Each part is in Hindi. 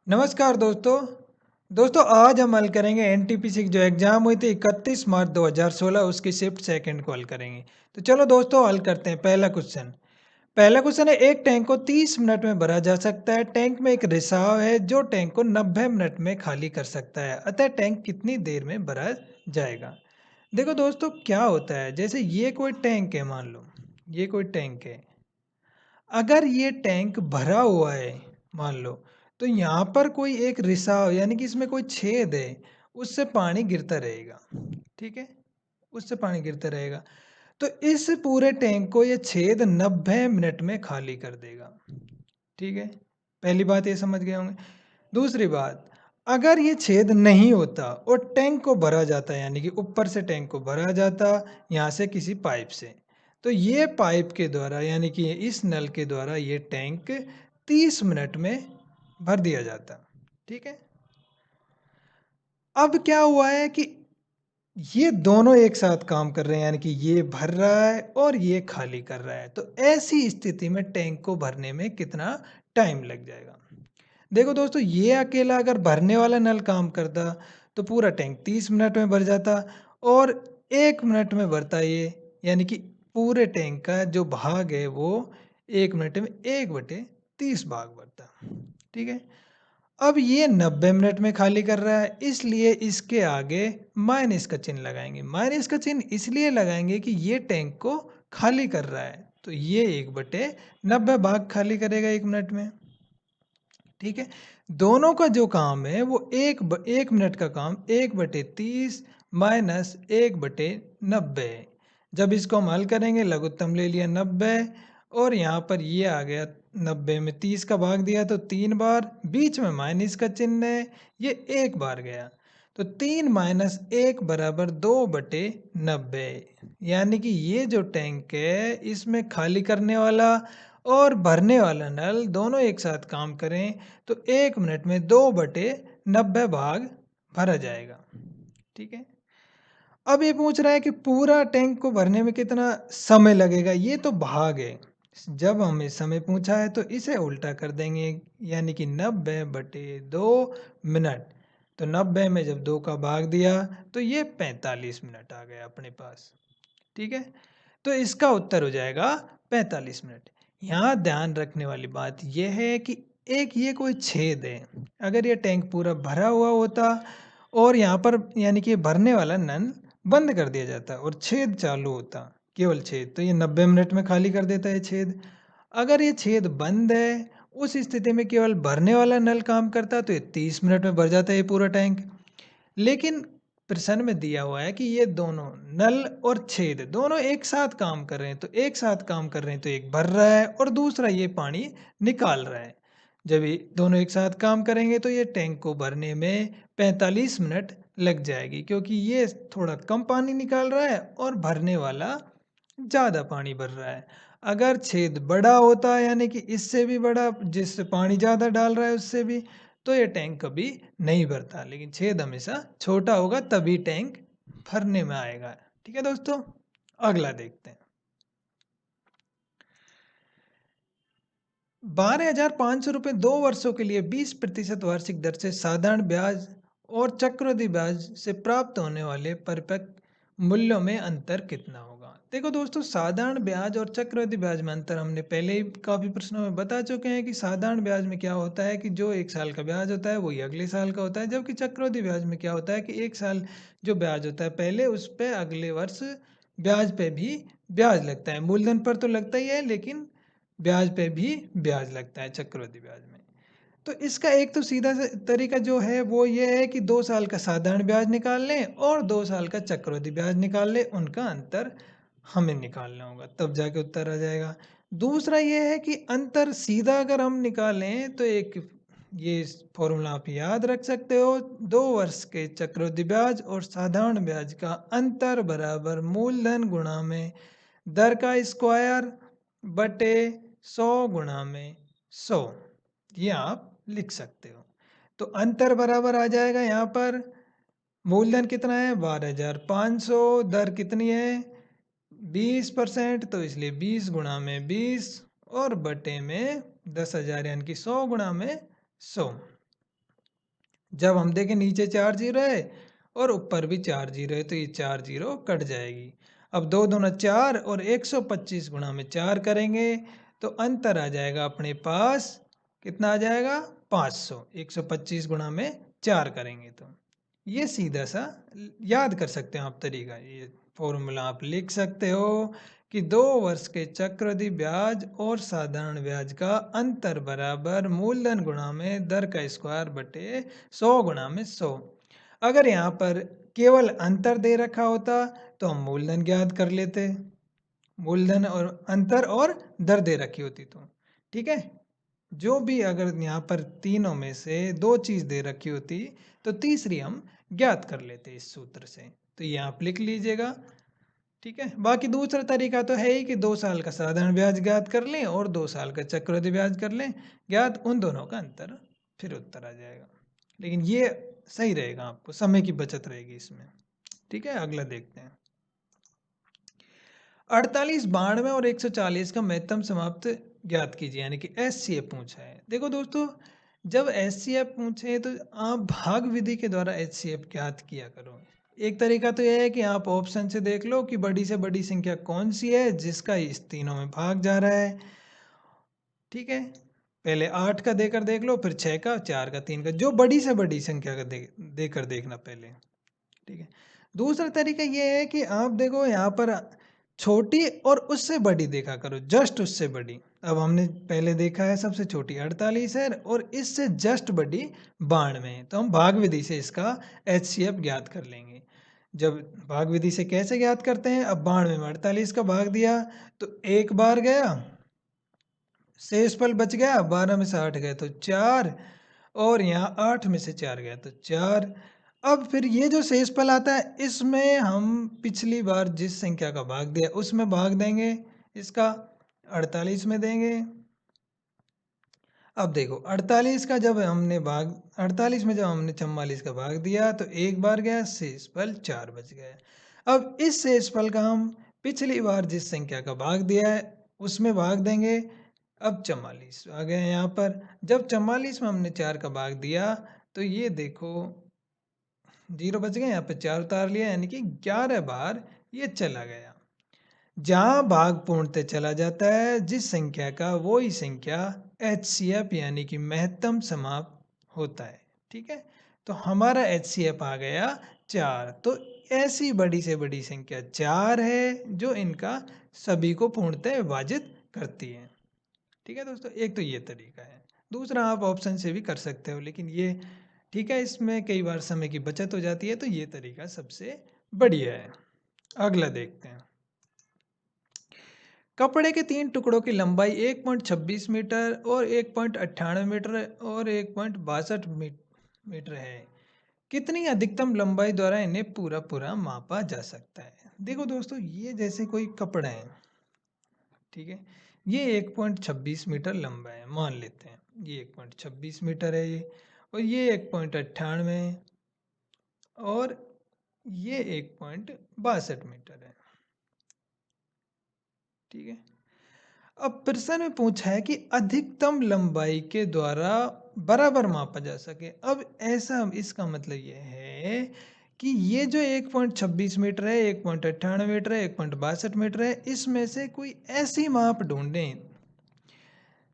नमस्कार दोस्तों आज हम हल करेंगे एनटीपीसी की जो एग्जाम हुई थी 31 मार्च 2016 उसकी शिफ्ट सेकंड को हल करेंगे। तो चलो दोस्तों हल करते हैं। पहला क्वेश्चन है, एक टैंक को 30 मिनट में भरा जा सकता है। टैंक में एक रिसाव है जो टैंक को 90 मिनट में खाली कर सकता है, अतः टैंक कितनी देर में भरा जाएगा। देखो दोस्तों क्या होता है, जैसे ये कोई टैंक है, मान लो ये कोई टैंक है। अगर ये टैंक भरा हुआ है मान लो, तो यहाँ पर कोई एक रिसाव यानी कि इसमें कोई छेद है, उससे पानी गिरता रहेगा। ठीक है, उससे पानी गिरता रहेगा। तो इस पूरे टैंक को ये छेद 90 मिनट में खाली कर देगा। ठीक है, पहली बात ये समझ गए होंगे। दूसरी बात, अगर ये छेद नहीं होता और टैंक को भरा जाता यानी कि ऊपर से टैंक को भरा जाता यहाँ से किसी पाइप से, तो ये पाइप के द्वारा यानी कि इस नल के द्वारा ये टैंक 30 मिनट में भर दिया जाता। ठीक है, अब क्या हुआ है कि ये दोनों एक साथ काम कर रहे हैं, यानी कि ये भर रहा है और ये खाली कर रहा है। तो ऐसी स्थिति में टैंक को भरने में कितना टाइम लग जाएगा। देखो दोस्तों, ये अकेला अगर भरने वाला नल काम करता तो पूरा टैंक 30 मिनट में भर जाता, और 1 मिनट में भरता ये, यानी कि पूरे टैंक का जो भाग है वो 1 मिनट में 1/30 भाग भरता। ठीक है, अब ये 90 मिनट में खाली कर रहा है, इसलिए इसके आगे माइनस का चिन्ह लगाएंगे। माइनस का चिन्ह इसलिए लगाएंगे कि ये टैंक को खाली कर रहा है, तो ये 1/90 भाग खाली करेगा 1 मिनट में। ठीक है, दोनों का जो काम है वो 1 मिनट का काम 1/30 माइनस 1/90 है। जब इसको हम हल करेंगे, लघुत्तम ले लिया 90 और यहाँ पर ये आ गया 90 में 30 का भाग दिया तो 3 बार, बीच में माइनस का चिन्ह है, ये 1 बार गया। तो 3 - 1 बराबर 2/90, यानी कि ये जो टैंक है इसमें खाली करने वाला और भरने वाला नल दोनों एक साथ काम करें तो 1 मिनट में 2/90 भाग भरा जाएगा। ठीक है, अब ये पूछ रहा है कि पूरा टैंक को भरने में कितना समय लगेगा। ये तो भाग है, जब हमें समय पूछा है तो इसे उल्टा कर देंगे, यानी कि 90/2 मिनट। तो 90 में जब 2 का भाग दिया तो ये 45 मिनट आ गया अपने पास। ठीक है, तो इसका उत्तर हो जाएगा 45 मिनट। यहाँ ध्यान रखने वाली बात यह है कि एक ये कोई छेद है, अगर ये टैंक पूरा भरा हुआ होता और यहाँ पर यानी कि भरने वाला नल बंद कर दिया जाता और छेद चालू होता, केवल छेद, तो ये 90 मिनट में खाली कर देता है छेद। अगर ये छेद बंद है, उस स्थिति में केवल भरने वाला नल काम करता तो ये 30 मिनट में भर जाता है ये पूरा टैंक। लेकिन प्रश्न में दिया हुआ है कि ये दोनों नल और छेद दोनों एक साथ काम कर रहे हैं, तो एक साथ काम कर रहे हैं तो एक भर रहा है और दूसरा ये पानी निकाल रहा है। जब ये दोनों एक साथ काम करेंगे तो ये टैंक को भरने में 45 मिनट लग जाएगी, क्योंकि ये थोड़ा कम पानी निकाल रहा है और भरने वाला ज़्यादा पानी भर रहा है। अगर छेद बड़ा होता है यानी कि इससे भी बड़ा, जिससे पानी ज़्यादा डाल रहा है उससे भी, तो ये टैंक कभी नहीं भरता। लेकिन छेद हमेशा छोटा होगा तभी टैंक भरने में आएगा। ठीक है दोस्तों, अगला देखते हैं। 12,500 रुपये 2 वर्षों के लिए 20% वार्षिक दर से साधारण ब्याज और चक्रवृद्धि ब्याज से प्राप्त होने वाले परिपक्व मूल्यों में अंतर कितना होगा। देखो दोस्तों, साधारण ब्याज और चक्रवृद्धि ब्याज में अंतर हमने पहले ही काफी प्रश्नों में बता चुके हैं कि साधारण ब्याज में क्या होता है कि जो 1 साल का ब्याज होता है वही अगले साल का होता है, जबकि चक्रवृद्धि ब्याज में क्या होता है कि 1 साल जो ब्याज होता है पहले, उस पर अगले वर्ष ब्याज पे भी ब्याज लगता है। मूलधन पर तो लगता ही है, लेकिन ब्याज पे भी ब्याज लगता है चक्रवृद्धि ब्याज में। तो इसका एक तो सीधा तरीका जो है वो ये है कि 2 साल का साधारण ब्याज निकाल लें और 2 साल का चक्रवृद्धि ब्याज निकाल लें, उनका अंतर हमें निकालना होगा, तब जाके उत्तर आ जाएगा। दूसरा ये है कि अंतर सीधा अगर हम निकालें तो एक ये फॉर्मूला आप याद रख सकते हो, 2 वर्ष के चक्रवृद्धि ब्याज और साधारण ब्याज का अंतर बराबर मूलधन गुणा में दर का स्क्वायर बटे 100 गुणा में 100, ये आप लिख सकते हो। तो अंतर बराबर आ जाएगा, यहाँ पर मूलधन कितना है 12,500, दर कितनी है 20%, तो इसलिए 20 गुणा में 20 और बटे में 10,000 यानी कि 100 गुणा में 100। जब हम देखें नीचे 4 जीरो है और ऊपर भी 4 जीरो है तो ये 4 जीरो कट जाएगी। अब 2 दूना 4 और 125 गुणा में 4 करेंगे तो अंतर आ जाएगा अपने पास, कितना आ जाएगा 500। 125 गुणा में 4 करेंगे तो ये सीधा सा याद कर सकते हैं आप तरीका। ये फॉर्मूला आप लिख सकते हो कि 2 वर्ष के चक्रवृद्धि ब्याज और साधारण ब्याज का अंतर बराबर मूलधन गुणा में दर का स्क्वायर बटे 100 गुणा में 100। अगर यहाँ पर केवल अंतर दे रखा होता तो हम मूलधन ज्ञात कर लेते, मूलधन और अंतर और दर दे रखी होती तो ठीक है। जो भी अगर यहाँ पर तीनों में से 2 चीज़ दे रखी होती तो तीसरी हम ज्ञात कर लेते इस सूत्र से। तो ये आप लिख लीजिएगा, ठीक है। बाकी दूसरा तरीका तो है ही कि 2 साल का साधारण ब्याज ज्ञात कर लें और 2 साल का चक्रवृद्धि ब्याज कर लें ज्ञात, उन दोनों का अंतर, फिर उत्तर आ जाएगा। लेकिन ये सही रहेगा, आपको समय की बचत रहेगी इसमें, ठीक है। अगला देखते हैं। 48, 92 और 140 का महत्तम समाप्त ज्ञात कीजिए, यानी कि एचसीएफ पूछा है। देखो दोस्तों, जब एचसीएफ पूछे तो आप भाग विधि के द्वारा एचसीएफ ज्ञात किया करो। एक तरीका तो यह है कि आप ऑप्शन से देख लो कि बड़ी से बड़ी संख्या कौन सी है जिसका इस तीनों में भाग जा रहा है, ठीक है। पहले 8 का देकर देख लो, फिर 6 का, 4 का, 3 का, जो बड़ी से बड़ी संख्या का देकर देखना पहले, ठीक है। दूसरा तरीका ये है कि आप देखो यहाँ पर छोटी और उससे बड़ी देखा करो, जस्ट उससे बड़ी। अब हमने पहले देखा है सबसे छोटी 48 है और इससे जस्ट बड़ी 92 है, तो हम भाग विधि से इसका एचसीएफ ज्ञात कर लेंगे। जब भाग विधि से कैसे ज्ञात करते हैं, अब 92 में 48 का भाग दिया तो एक बार गया, शेष फल बच गया, 12 में से 8 गए तो 4, और यहाँ 8 में से 4 गया तो 4। अब फिर ये जो शेष फल आता है इसमें हम पिछली बार जिस संख्या का भाग दिया उसमें भाग देंगे, इसका 48 में देंगे। अब देखो 48 का जब हमने भाग 48 में जब हमने 44 का भाग दिया तो एक बार गया, शेष फल 4 बच गया। अब इस शेष फल का हम पिछली बार जिस संख्या का भाग दिया है उसमें भाग देंगे। अब 44 आ गए यहाँ पर, जब 44 में हमने 4 का भाग दिया तो ये देखो 0 बच गए, यहाँ पे 4 उतार लिया, यानी कि 11 बार ये चला गया। जहाँ भाग पूर्णतः चला जाता है जिस संख्या का, वो ही संख्या एचसीएफ यानी कि महत्तम समाप्त होता है, ठीक है। तो हमारा एचसीएफ आ गया 4। तो ऐसी बड़ी से बड़ी संख्या 4 है जो इनका सभी को पूर्णतः विभाजित करती है, ठीक है दोस्तों। एक तो ये तरीका है, दूसरा आप ऑप्शन से भी कर सकते हो, लेकिन ये ठीक है, इसमें कई बार समय की बचत हो जाती है तो ये तरीका सबसे बढ़िया है। अगला देखते हैं। कपड़े के 3 टुकड़ों की लंबाई 1.26 मीटर और 1.98 मीटर और 1.62 मीटर है। कितनी अधिकतम लंबाई द्वारा इन्हें पूरा पूरा मापा जा सकता है। देखो दोस्तों, ये जैसे कोई कपड़ा है, ठीक है, ये 1.26 मीटर लंबा है मान लेते हैं, ये 1.26 मीटर है ये, और ये 1.98 है और ये 1.62 मीटर है, ठीक है। अब प्रश्न में पूछा है कि अधिकतम लंबाई के द्वारा बराबर मापा जा सके। अब ऐसा, इसका मतलब ये है कि ये जो 1.26 मीटर है, 1.98 मीटर है, 1.62 मीटर है, इसमें से कोई ऐसी माप ढूंढें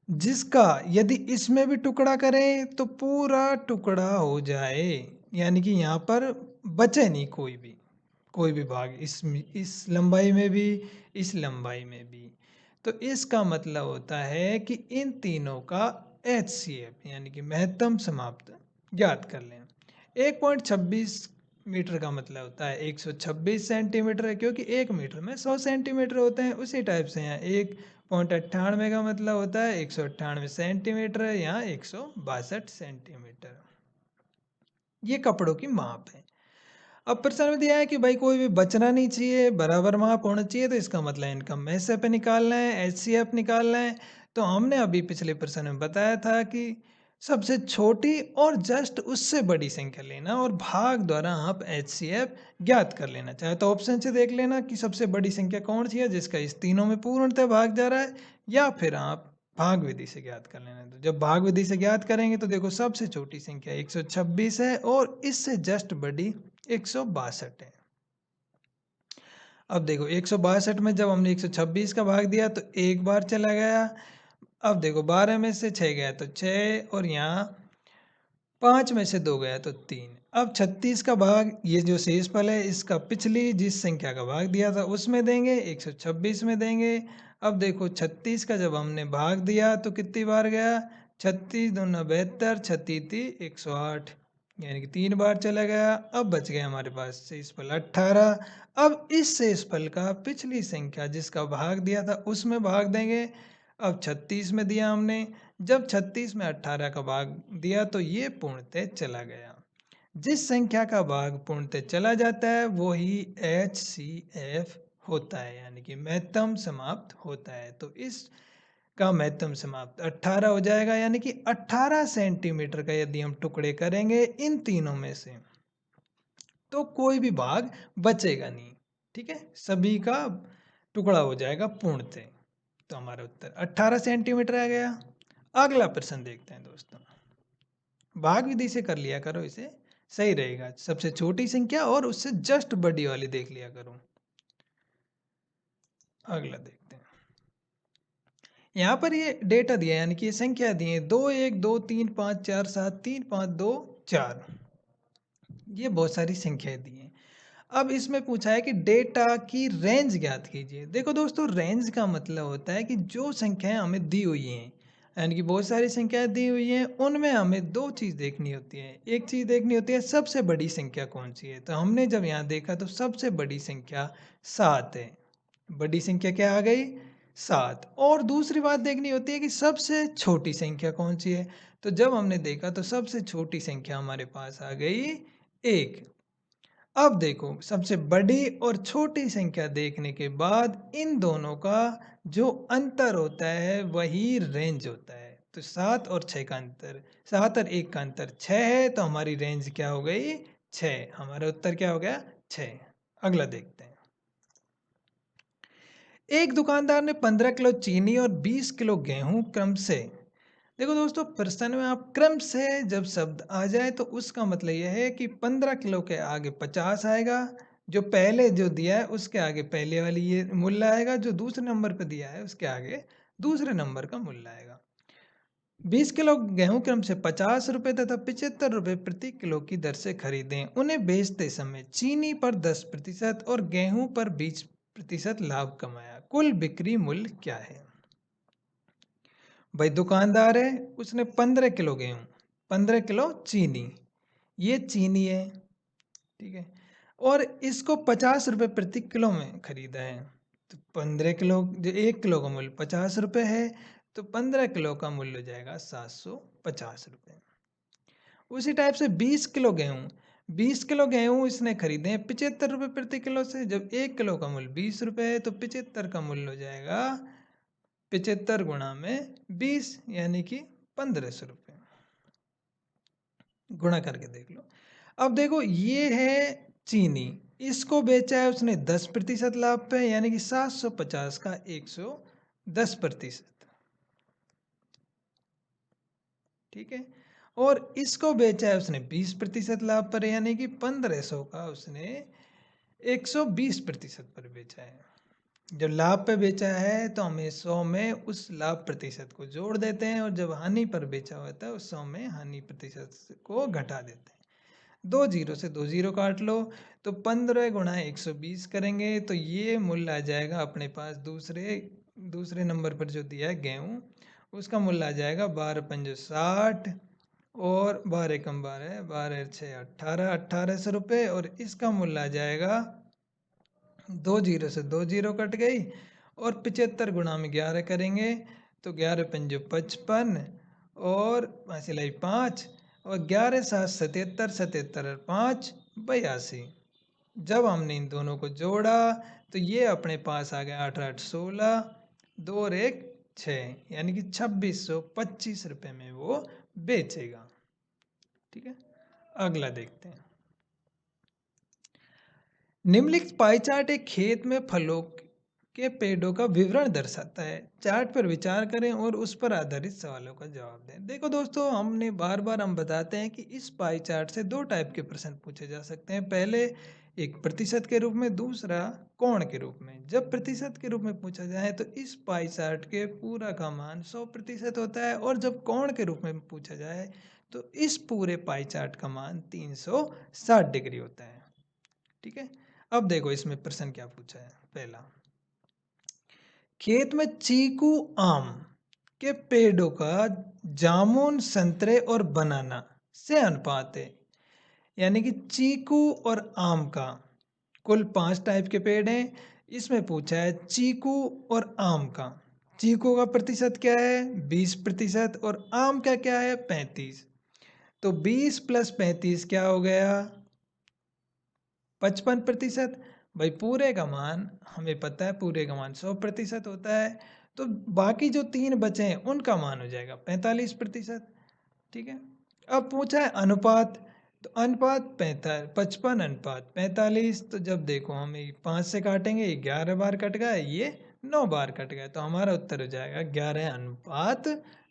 जिसका यदि इसमें भी टुकड़ा करें तो पूरा टुकड़ा हो जाए, यानी कि यहाँ पर बचे नहीं कोई भी भाग, इस लंबाई में भी, इस लंबाई में भी। तो इसका मतलब होता है कि इन तीनों का एचसीएफ यानी कि महत्तम समाप्त ज्ञात कर लें। 1.26 मीटर का मतलब होता है 126 सेंटीमीटर है, क्योंकि 1 मीटर में 100 सेंटीमीटर होते हैं। उसी टाइप से यहाँ 1.98 का मतलब होता है 198 सेंटीमीटर है, यहाँ 162 सेंटीमीटर। ये कपड़ों की माप है। अब प्रश्न में दिया है कि भाई कोई भी बचना नहीं चाहिए, बराबर माप होना चाहिए, तो इसका मतलब इनका मैसेप निकालना है, एचसीएफ निकालना है। तो हमने अभी पिछले प्रश्न में बताया था कि सबसे छोटी और जस्ट उससे बड़ी संख्या लेना और भाग द्वारा आप एचसीएफ ज्ञात कर लेना। चाहे तो ऑप्शन से देख लेना कि सबसे बड़ी संख्या कौन सी है जिसका इस तीनों में पूर्णतः भाग जा रहा है, या फिर आप भाग विधि से ज्ञात कर लेना। तो जब भाग विधि से ज्ञात करेंगे तो देखो सबसे छोटी संख्या 126 है और इससे जस्ट बड़ी 162 है। अब देखो 162 में जब हमने 126 का भाग दिया तो एक बार चला गया। अब देखो 12 में से 6 गया तो 6 और यहाँ 5 में से 2 गया तो 3। अब 36 का भाग ये जो शेषफल है इसका पिछली जिस संख्या का भाग दिया था उसमें देंगे, 126 में देंगे। अब देखो 36 का जब हमने भाग दिया तो कितनी बार गया, 36 दूना 72, 36 108, यानी कि 3 बार चला गया। अब बच गया हमारे पास शेषफल 18। अब इस शेषफल का पिछली संख्या जिसका भाग दिया था उसमें भाग देंगे। अब 36 में दिया हमने, जब 36 में 18 का भाग दिया तो ये पूर्णतः चला गया। जिस संख्या का भाग पूर्णतः चला जाता है वो ही HCF होता है, यानी कि महत्तम समाप्त होता है। तो इस का महत्तम समाप्त 18 हो जाएगा, यानी कि 18 सेंटीमीटर का यदि हम टुकड़े करेंगे इन तीनों में से तो कोई भी भाग बचेगा नहीं। ठीक है, सभी का टुकड़ा हो जाएगा पूर्णतः। तो हमारा उत्तर 18 सेंटीमीटर आ गया। अगला प्रश्न देखते हैं दोस्तों, भाग विधि से कर लिया करो, इसे सही रहेगा। सबसे छोटी संख्या और उससे जस्ट बड़ी वाली देख लिया करो। अगला देखते हैं, यहाँ पर ये डेटा दिया है, यानी कि ये संख्या दी है 2 1 2 3 5 4 7 3 5 2 4, ये बहुत सारी संख्याएं दी हैं। अब इसमें पूछा है कि डेटा की रेंज ज्ञात कीजिए। देखो दोस्तों, रेंज का मतलब होता है कि जो संख्याएं हमें दी हुई हैं, यानी कि बहुत सारी संख्याएं दी हुई हैं, उनमें हमें दो चीज़ देखनी होती है। एक चीज़ देखनी होती है सबसे बड़ी संख्या कौन सी है। तो हमने जब यहाँ देखा तो सबसे बड़ी संख्या 7 है। बड़ी संख्या क्या आ गई, 7। और दूसरी बात देखनी होती है कि सबसे छोटी संख्या कौन सी है। तो जब हमने देखा तो सबसे छोटी संख्या हमारे पास आ गई 1। अब देखो, सबसे बड़ी और छोटी संख्या देखने के बाद इन दोनों का जो अंतर होता है वही रेंज होता है। तो 7 और 6 का अंतर, 7 और 1 का अंतर 6 है, तो हमारी रेंज क्या हो गई, 6। हमारा उत्तर क्या हो गया, 6। अगला देखते हैं, एक दुकानदार ने 15 किलो चीनी और 20 किलो गेहूं क्रम से, देखो दोस्तों प्रश्न में आप क्रम से जब शब्द आ जाए तो उसका मतलब यह है कि 15 किलो के आगे 50 आएगा, जो पहले जो दिया है उसके आगे पहले वाली ये मूल्य आएगा, जो दूसरे नंबर पर दिया है उसके आगे दूसरे नंबर का मूल्य आएगा। 20 किलो गेहूं क्रम से 50 रुपए तथा 75 रुपए प्रति किलो की दर से खरीदें। उन्हें बेचते समय चीनी पर 10% और गेहूं पर 20% लाभ कमाया। कुल बिक्री मूल्य क्या है। भाई दुकानदार है, उसने 15 किलो गेहूं, 15 किलो चीनी, ये चीनी है, ठीक है, और इसको 50 रुपए प्रति किलो में खरीदा है। तो 15 किलो, जो 1 किलो का मूल्य 50 रुपए है, तो 15 किलो का मूल्य हो जाएगा 750 रुपये। उसी टाइप से 20 किलो गेहूं, 20 किलो गेहूं इसने खरीदे हैं 75 रुपये प्रति किलो से। जब 1 किलो का मूल्य 20 रुपये है तो 75 का मूल्य हो जाएगा 75 गुणा में 20, यानी कि 1500 रुपये। गुणा करके देख लो। अब देखो ये है चीनी, इसको बेचा है उसने 10% लाभ पे, यानी कि 750 का 110%, ठीक है। और इसको बेचा है उसने 20% लाभ पर, यानी कि 1500 का उसने 120% पर बेचा है। जब लाभ पे बेचा है तो हमें 100 में उस लाभ प्रतिशत को जोड़ देते हैं, और जब हानि पर बेचा होता है उस 100 में हानि प्रतिशत को घटा देते हैं। 2 जीरो से 2 जीरो काट लो, तो 15 गुणा 120 करेंगे तो ये मूल्य आ जाएगा अपने पास दूसरे दूसरे नंबर पर जो दिया है गेहूँ, उसका मूल्य आ जाएगा 12 पंजे 60 और 12 कम 12, 12 छः 18, 1800 रुपये। और इसका मूल्य आ जाएगा, 2 जीरो से 2 जीरो कट गई, और 75 गुणा में 11 करेंगे तो 11 पंजे 55 और सिलाई 5, और 11 7 77, 77 और 5 82। जब हमने इन दोनों को जोड़ा तो ये अपने पास आ गया 8 8 16, 2 और 1 6, यानी कि 2625 रुपये में वो बेचेगा। ठीक है, अगला देखते हैं, निम्नलिखित पाई चार्ट एक खेत में फलों के पेड़ों का विवरण दर्शाता है। चार्ट पर विचार करें और उस पर आधारित सवालों का जवाब दें। देखो दोस्तों, हमने बार बार हम बताते हैं कि इस पाई चार्ट से दो टाइप के प्रश्न पूछे जा सकते हैं। पहले एक प्रतिशत के रूप में, दूसरा कोण के रूप में। जब प्रतिशत के रूप में पूछा जाए तो इस पाई चार्ट के पूरा का मान 100% होता है, और जब कोण के रूप में पूछा जाए तो इस पूरे पाई चार्ट का मान 360 डिग्री होता है। ठीक है, अब देखो इसमें प्रश्न क्या पूछा है। पहला, खेत में चीकू आम के पेड़ों का जामुन, संतरे और बनाना से अनुपात है। यानी कि चीकू और आम का कुल 5 टाइप के पेड़ हैं। इसमें पूछा है चीकू और आम का। चीकू का प्रतिशत क्या है? 20%। और आम का क्या है? 35। तो 20 प्लस 35 क्या हो गया? 55%। भाई पूरे का मान हमें पता है, पूरे का मान 100% होता है। तो बाकी जो 3 बचे हैं उनका मान हो जाएगा 45%। ठीक है, अब पूछा है अनुपात। तो अनुपात 55 अनुपात 45। तो जब देखो हम 5 से काटेंगे, 11 बार कट गया, ये 9 बार कट गया, तो हमारा उत्तर हो जाएगा 11 अनुपात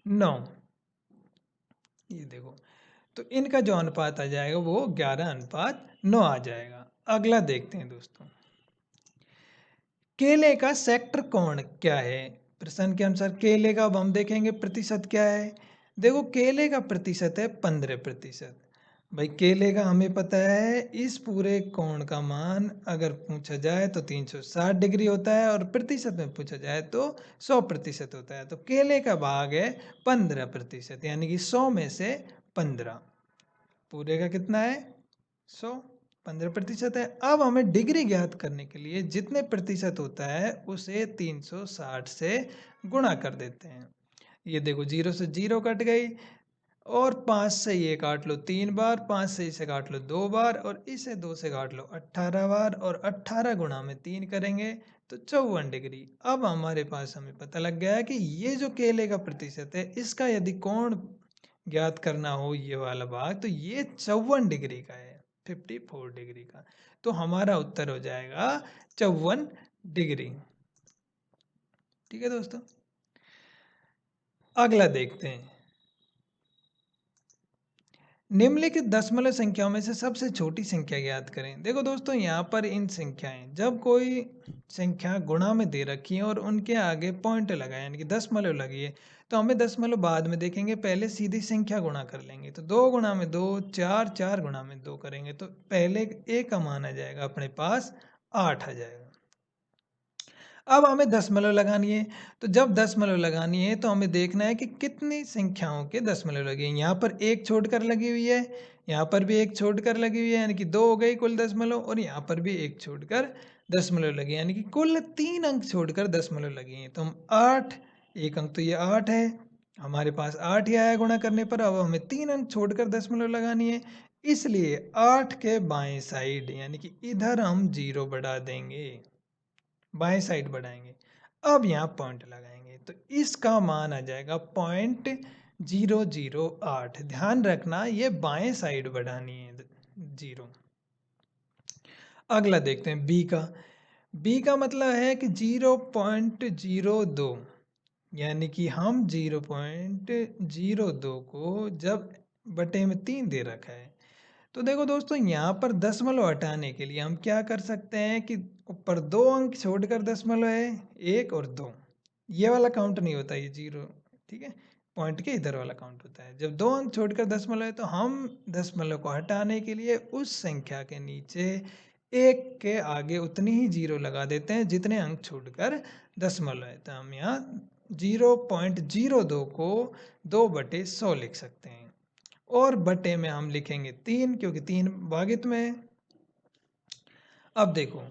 9। ये देखो, तो इनका जो अनुपात आ जाएगा वो 11 अनुपात 9 आ जाएगा। अगला देखते हैं दोस्तों, केले का सेक्टर कोण क्या है? प्रश्न के अनुसार केले का अब हम देखेंगे प्रतिशत क्या है। देखो, केले का प्रतिशत है 15%। भाई केले का हमें पता है, इस पूरे कोण का मान अगर पूछा जाए तो 360 डिग्री होता है, और प्रतिशत में पूछा जाए तो 100% होता है। तो केले का भाग है 15%, यानी कि 100 में से 15। पूरे का कितना है? 100। 15% है। अब हमें डिग्री ज्ञात करने के लिए जितने प्रतिशत होता है उसे 360 से गुणा कर देते हैं। ये देखो, 0 से 0 कट गई, और 5 से ये काट लो 3 बार, 5 से इसे काट लो 2 बार, और इसे 2 से काट लो 18 बार, और 18 गुणा में 3 करेंगे तो 54 डिग्री। अब हमारे पास हमें पता लग गया है कि ये जो केले का प्रतिशत है, इसका यदि कोण ज्ञात करना हो, ये वाला भाग, तो ये 54 डिग्री का है, 54 डिग्री का। तो हमारा उत्तर हो जाएगा 54 डिग्री। ठीक है दोस्तों, अगला देखते हैं। निम्नलिखित दशमलव संख्याओं में से सबसे छोटी संख्या ज्ञात करें। देखो दोस्तों, यहाँ पर इन संख्याएं, जब कोई संख्या गुणा में दे रखी है और उनके आगे पॉइंट लगा है, यानी कि दशमलव लगी है, तो हमें दशमलव बाद में देखेंगे, पहले सीधी संख्या गुणा कर लेंगे। तो 2 गुणा में 2 4, 4 गुणा में 2 करेंगे तो पहले ए का मान आ जाएगा अपने पास 8 आ जाएगा। अब हमें दशमलव लगानी है। तो जब दशमलव लगानी है तो हमें देखना है कि कितनी संख्याओं के दशमलव लगे हैं। यहाँ पर एक छोड़कर लगी हुई है, यहाँ पर भी एक छोड़कर लगी हुई है, यानी कि 2 हो गई कुल दशमलव, और यहाँ पर भी एक छोड़कर दशमलव लगे, यानी कि कुल 3 अंक छोड़कर दशमलव लगे हैं। तो हम 8, एक अंक तो ये 8 है, हमारे पास 8 ही आया गुणा करने पर। अब हमें 3 अंक छोड़कर दशमलव लगानी है, इसलिए 8 के बाएं साइड, यानी कि इधर हम 0 बढ़ा देंगे, बाएं साइड बढ़ाएंगे। अब यहाँ पॉइंट लगाएंगे तो इसका मान आ जाएगा 0.008। ध्यान रखना, ये बाएं साइड बढ़ानी है 0। अगला देखते हैं बी का। बी का मतलब है कि 0.02, यानी कि हम 0.02 को जब बटे में 3 दे रखा है, तो देखो दोस्तों, यहाँ पर दशमलव हटाने के लिए हम क्या कर सकते हैं कि ऊपर 2 अंक छोड़कर दशमलव है, 1 और 2, ये वाला काउंट नहीं होता, ये 0। ठीक है, पॉइंट के इधर वाला काउंट होता है। जब 2 अंक छोड़कर दशमलव है तो हम दशमलव को हटाने के लिए उस संख्या के नीचे 1 के आगे उतनी ही 0 लगा देते हैं जितने अंक छोड़कर दशमलव है। तो हम यहाँ 0.02 को 2/100 लिख सकते हैं, और बटे में हम लिखेंगे 3, क्योंकि 3 भागित में है। अब देखो,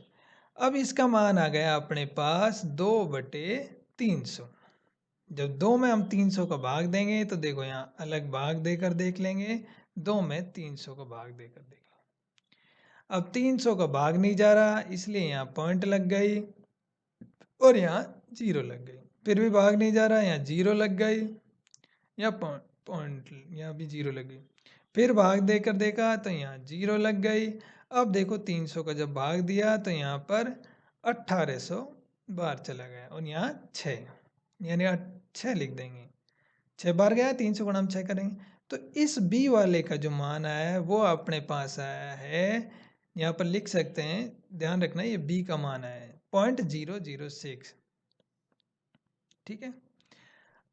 अब इसका मान आ गया अपने पास 2/300। जब 2 में हम 300 का भाग देंगे तो देखो, यहाँ अलग भाग देकर देख लेंगे, 2 में 300 का भाग देकर देख लेंगे। अब 300 का भाग नहीं जा रहा, इसलिए यहाँ पॉइंट लग गई और यहाँ 0 लग गई। फिर भी भाग नहीं जा रहा, यहाँ 0 लग गई, या पॉइंट यहाँ भी 0 लग गई। फिर भाग देकर देखा तो यहाँ 0 लग गई। अब देखो, 300 का जब भाग दिया तो यहाँ पर 1800 बार चला गया और यहाँ 6, यानी 6 लिख देंगे। 6 बार गया, 3 से गुणा हम 6 करेंगे। तो इस बी वाले का जो मान आया है वो अपने पास आया है, यहाँ पर लिख सकते हैं, ध्यान रखना ये बी का मान आया है 0.006। ठीक है,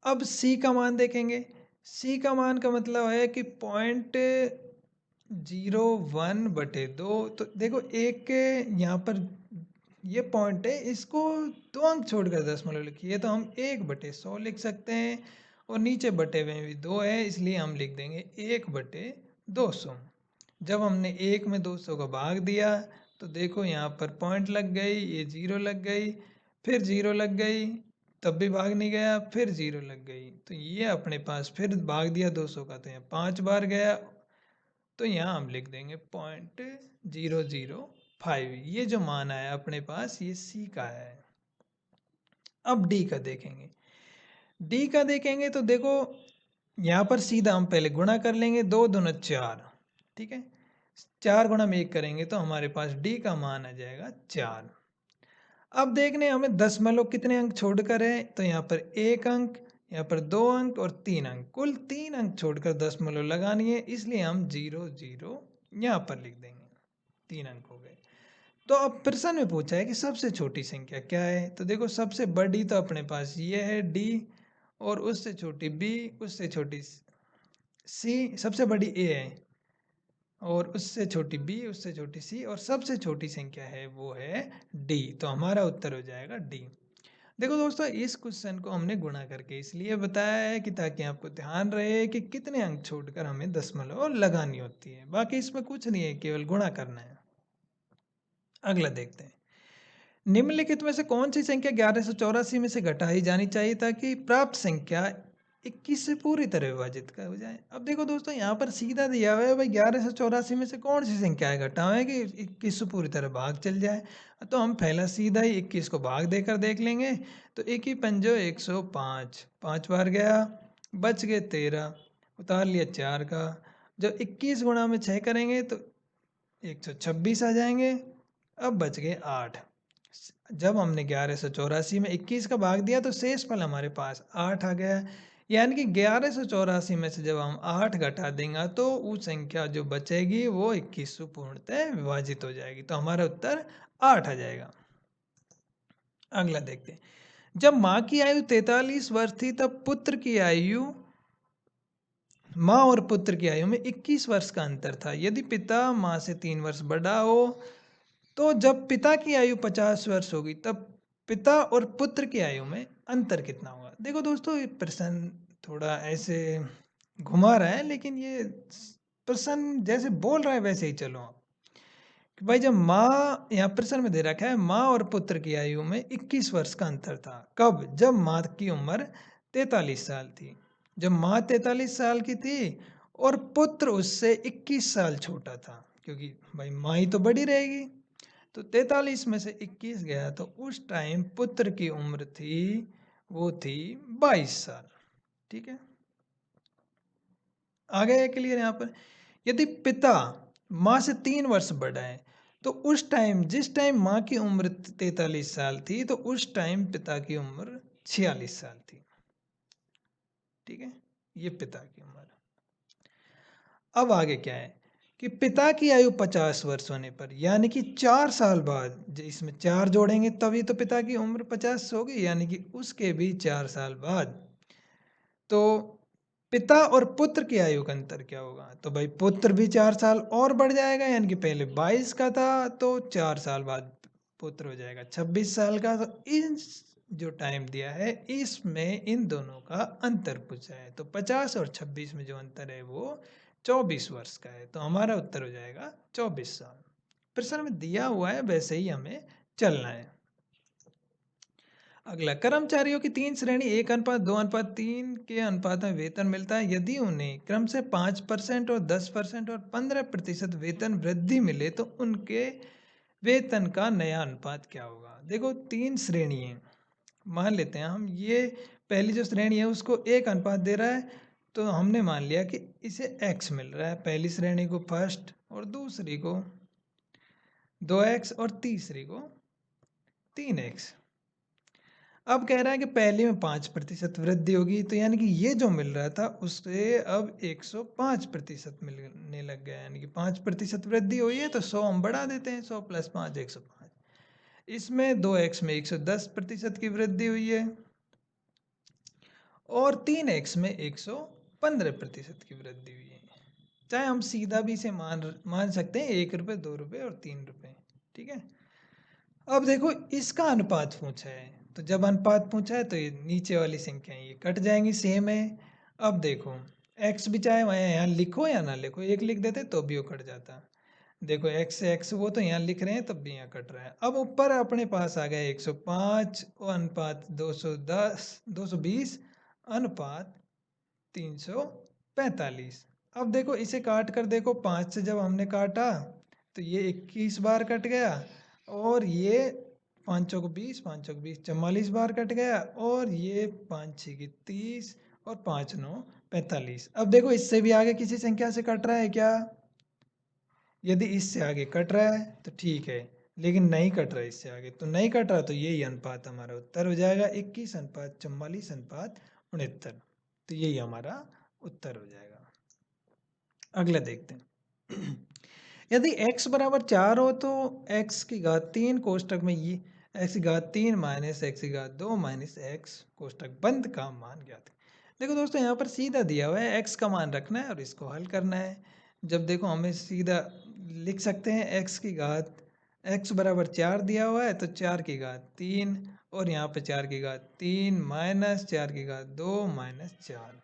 अब सी का मान देखेंगे। सी का मान का मतलब है कि 0.01/2। तो देखो एक यहाँ पर ये पॉइंट है, इसको 2 अंक छोड़कर दशमलव लिखिए तो हम 1/100 लिख सकते हैं, और नीचे बटे में भी 2 है इसलिए हम लिख देंगे 1/200। जब हमने 1 में 200 का भाग दिया तो देखो यहाँ पर पॉइंट लग गई, ये 0 लग गई, फिर 0 लग गई, तब भी भाग नहीं गया, फिर 0 लग गई, तो ये अपने पास फिर भाग दिया 200 का, तो यहाँ 5 बार गया, तो यहाँ हम लिख देंगे 0.005। ये जो मान आया अपने पास ये सी का है। अब डी का देखेंगे। डी का देखेंगे तो देखो यहाँ पर सीधा हम पहले गुणा कर लेंगे, 2 दूना 4। ठीक है, 4 गुणा में 1 करेंगे तो हमारे पास डी का मान आ जाएगा 4। अब देखने हमें दशमलव कितने अंक छोड़कर है, तो यहाँ पर 1 अंक, यहाँ पर 2 अंक और 3 अंक, कुल 3 अंक छोड़कर दशमलव लगानी है, इसलिए हम 0 0 यहाँ पर लिख देंगे। 3 अंक हो गए। तो अब प्रश्न में पूछा है कि सबसे छोटी संख्या क्या है, तो देखो सबसे बड़ी तो अपने पास ये है डी, और उससे छोटी बी, उससे छोटी सी, सबसे बड़ी ए है, और उससे छोटी बी, उससे छोटी सी, और सबसे छोटी संख्या है वो है डी। तो हमारा उत्तर हो जाएगा डी। देखो दोस्तों, इस क्वेश्चन को हमने गुणा करके इसलिए बताया है कि ताकि आपको ध्यान रहे कि कितने अंक छोड़कर हमें दशमलव लगानी होती है, बाकी इसमें कुछ नहीं है, केवल गुणा करना है। अगला देखते हैं, निम्नलिखित में से कौन सी संख्या 1184 में से घटाई जानी चाहिए ताकि प्राप्त संख्या 21 से पूरी तरह विभाजित कर हो जाए। अब देखो दोस्तों, यहाँ पर सीधा दिया हुआ है भाई 1184 में से कौन सी संख्या है घटाएं कि 21 से पूरी तरह भाग चल जाए। तो हम पहला सीधा ही 21 को भाग देकर देख लेंगे। तो 1 ही पंजो 105, 5 बार गया, बच गए 13, उतार लिया 4 का। जब 21 गुणा में 6 करेंगे तो 126 आ जाएंगे। अब बच गए 8। जब हमने 1184 में 21 का भाग दिया तो शेष फल हमारे पास 8 आ गया, यानी कि 1184 में से जब हम 8 घटा देंगे तो वो संख्या जो बचेगी वो 21 से पूर्णतः विभाजित हो जाएगी, तो हमारा उत्तर 8 आ जाएगा। अगला देखते हैं, जब माँ की आयु 43 वर्ष थी तब पुत्र की आयु, माँ और पुत्र की आयु में 21 वर्ष का अंतर था। यदि पिता माँ से 3 वर्ष बड़ा हो तो जब पिता की आयु 50 वर्ष होगी तब पिता और पुत्र की आयु में अंतर कितना होगा। देखो दोस्तों, ये प्रश्न थोड़ा ऐसे घुमा रहा है, लेकिन ये प्रश्न जैसे बोल रहा है वैसे ही चलो आप। कि भाई जब माँ, यहाँ प्रश्न में दे रखा है माँ और पुत्र की आयु में 21 वर्ष का अंतर था। कब? जब माँ की उम्र 43 साल थी। जब माँ 43 साल की थी और पुत्र उससे 21 साल छोटा था, क्योंकि भाई माँ ही तो बड़ी रहेगी। तो 43 में से 21 गया तो उस टाइम पुत्र की उम्र थी, वो थी 22 साल। ठीक है, आ गया क्लियर। यहाँ पर यदि पिता माँ से 3 वर्ष बड़ा है तो उस टाइम, जिस टाइम माँ की उम्र 43 साल थी तो उस टाइम पिता की उम्र 46 साल थी। ठीक है, ये पिता की उम्र। अब आगे क्या है कि पिता की आयु 50 वर्ष होने पर, यानी कि 4 साल बाद, इसमें 4 जोड़ेंगे तभी तो पिता की उम्र 50 होगी, यानी कि उसके भी 4 साल बाद, तो पिता और पुत्र की आयु का अंतर क्या होगा। तो भाई पुत्र भी 4 साल और बढ़ जाएगा, यानी कि पहले 22 का था तो 4 साल बाद पुत्र हो जाएगा 26 साल का। तो इस जो टाइम दिया है इसमें इन दोनों का अंतर पूछा है, तो 50 और 26 में जो अंतर है वो 24 वर्ष का है, तो हमारा उत्तर हो जाएगा 24 साल। प्रश्न में दिया हुआ है वैसे ही हमें चलना है। अगला, कर्मचारियों की 3 श्रेणी 1:2:3 के अनुपात में वेतन मिलता है। यदि उन्हें क्रम से 5% और 10% और 15% वेतन वृद्धि मिले तो उनके वेतन का नया अनुपात क्या होगा। देखो 3 श्रेणी है, मान लेते हैं हम, ये पहली जो श्रेणी है उसको 1 अनुपात दे रहा है, तो हमने मान लिया कि इसे x मिल रहा है, पहली श्रेणी को फर्स्ट, और दूसरी को 2x, और तीसरी को 3x। अब कह रहा है कि पहले में 5% वृद्धि होगी, तो यानी कि ये जो मिल रहा था उससे अब 105% मिलने लग गया, यानी कि 5% वृद्धि हुई है, तो 100 हम बढ़ा देते हैं, 100 + 5 105। इसमें 2x में 110% की वृद्धि हुई है और 3x में 115% की वृद्धि हुई है। चाहे हम सीधा भी इसे मान सकते हैं, 1 रुपये, 2 रुपये और 3 रुपये। ठीक है। अब देखो इसका अनुपात पूछा है, तो जब अनुपात पूछा है तो ये नीचे वाली संख्याएं ये कट जाएंगी, सेम है। अब देखो x भी चाहे वहाँ यहाँ लिखो या ना लिखो, एक लिख देते तो भी वो कट जाता। देखो x से x वो तो यहाँ लिख रहे हैं तब भी यहाँ कट रहा है। अब ऊपर अपने पास आ गया 105 और अनुपात 220 अनुपात 345। अब देखो इसे काट कर देखो, 5 से जब हमने काटा तो ये 21 बार कट गया और ये 5 चौक 20, 5 चौक 20 44 बार कट गया और ये 5 6 की 30 और 5 9 45। अब देखो इससे भी आगे किसी संख्या से कट रहा है क्या? यदि इससे आगे कट रहा है तो ठीक है, लेकिन नहीं कट रहा है इससे आगे, तो नहीं कट रहा तो यही अनुपात हमारा उत्तर हो जाएगा, 21 अनुपात 44 अनुपात 69। तो यही हमारा उत्तर हो जाएगा। अगला देखते हैं। यदि x बराबर 4 हो तो x की घात 3 कोष्टक में ये x की घात 3 माइनस x की घात 2 माइनस x कोष्टक बंद का मान ज्ञात। देखो दोस्तों यहाँ पर सीधा दिया हुआ है, x का मान रखना है और इसको हल करना है। जब देखो हमें सीधा लिख सकते हैं x की घात, x बराबर 4 दिया हुआ है तो 4 की घात 3 और यहाँ पे 4 की घात 3 माइनस 4 की घात 2 माइनस 4।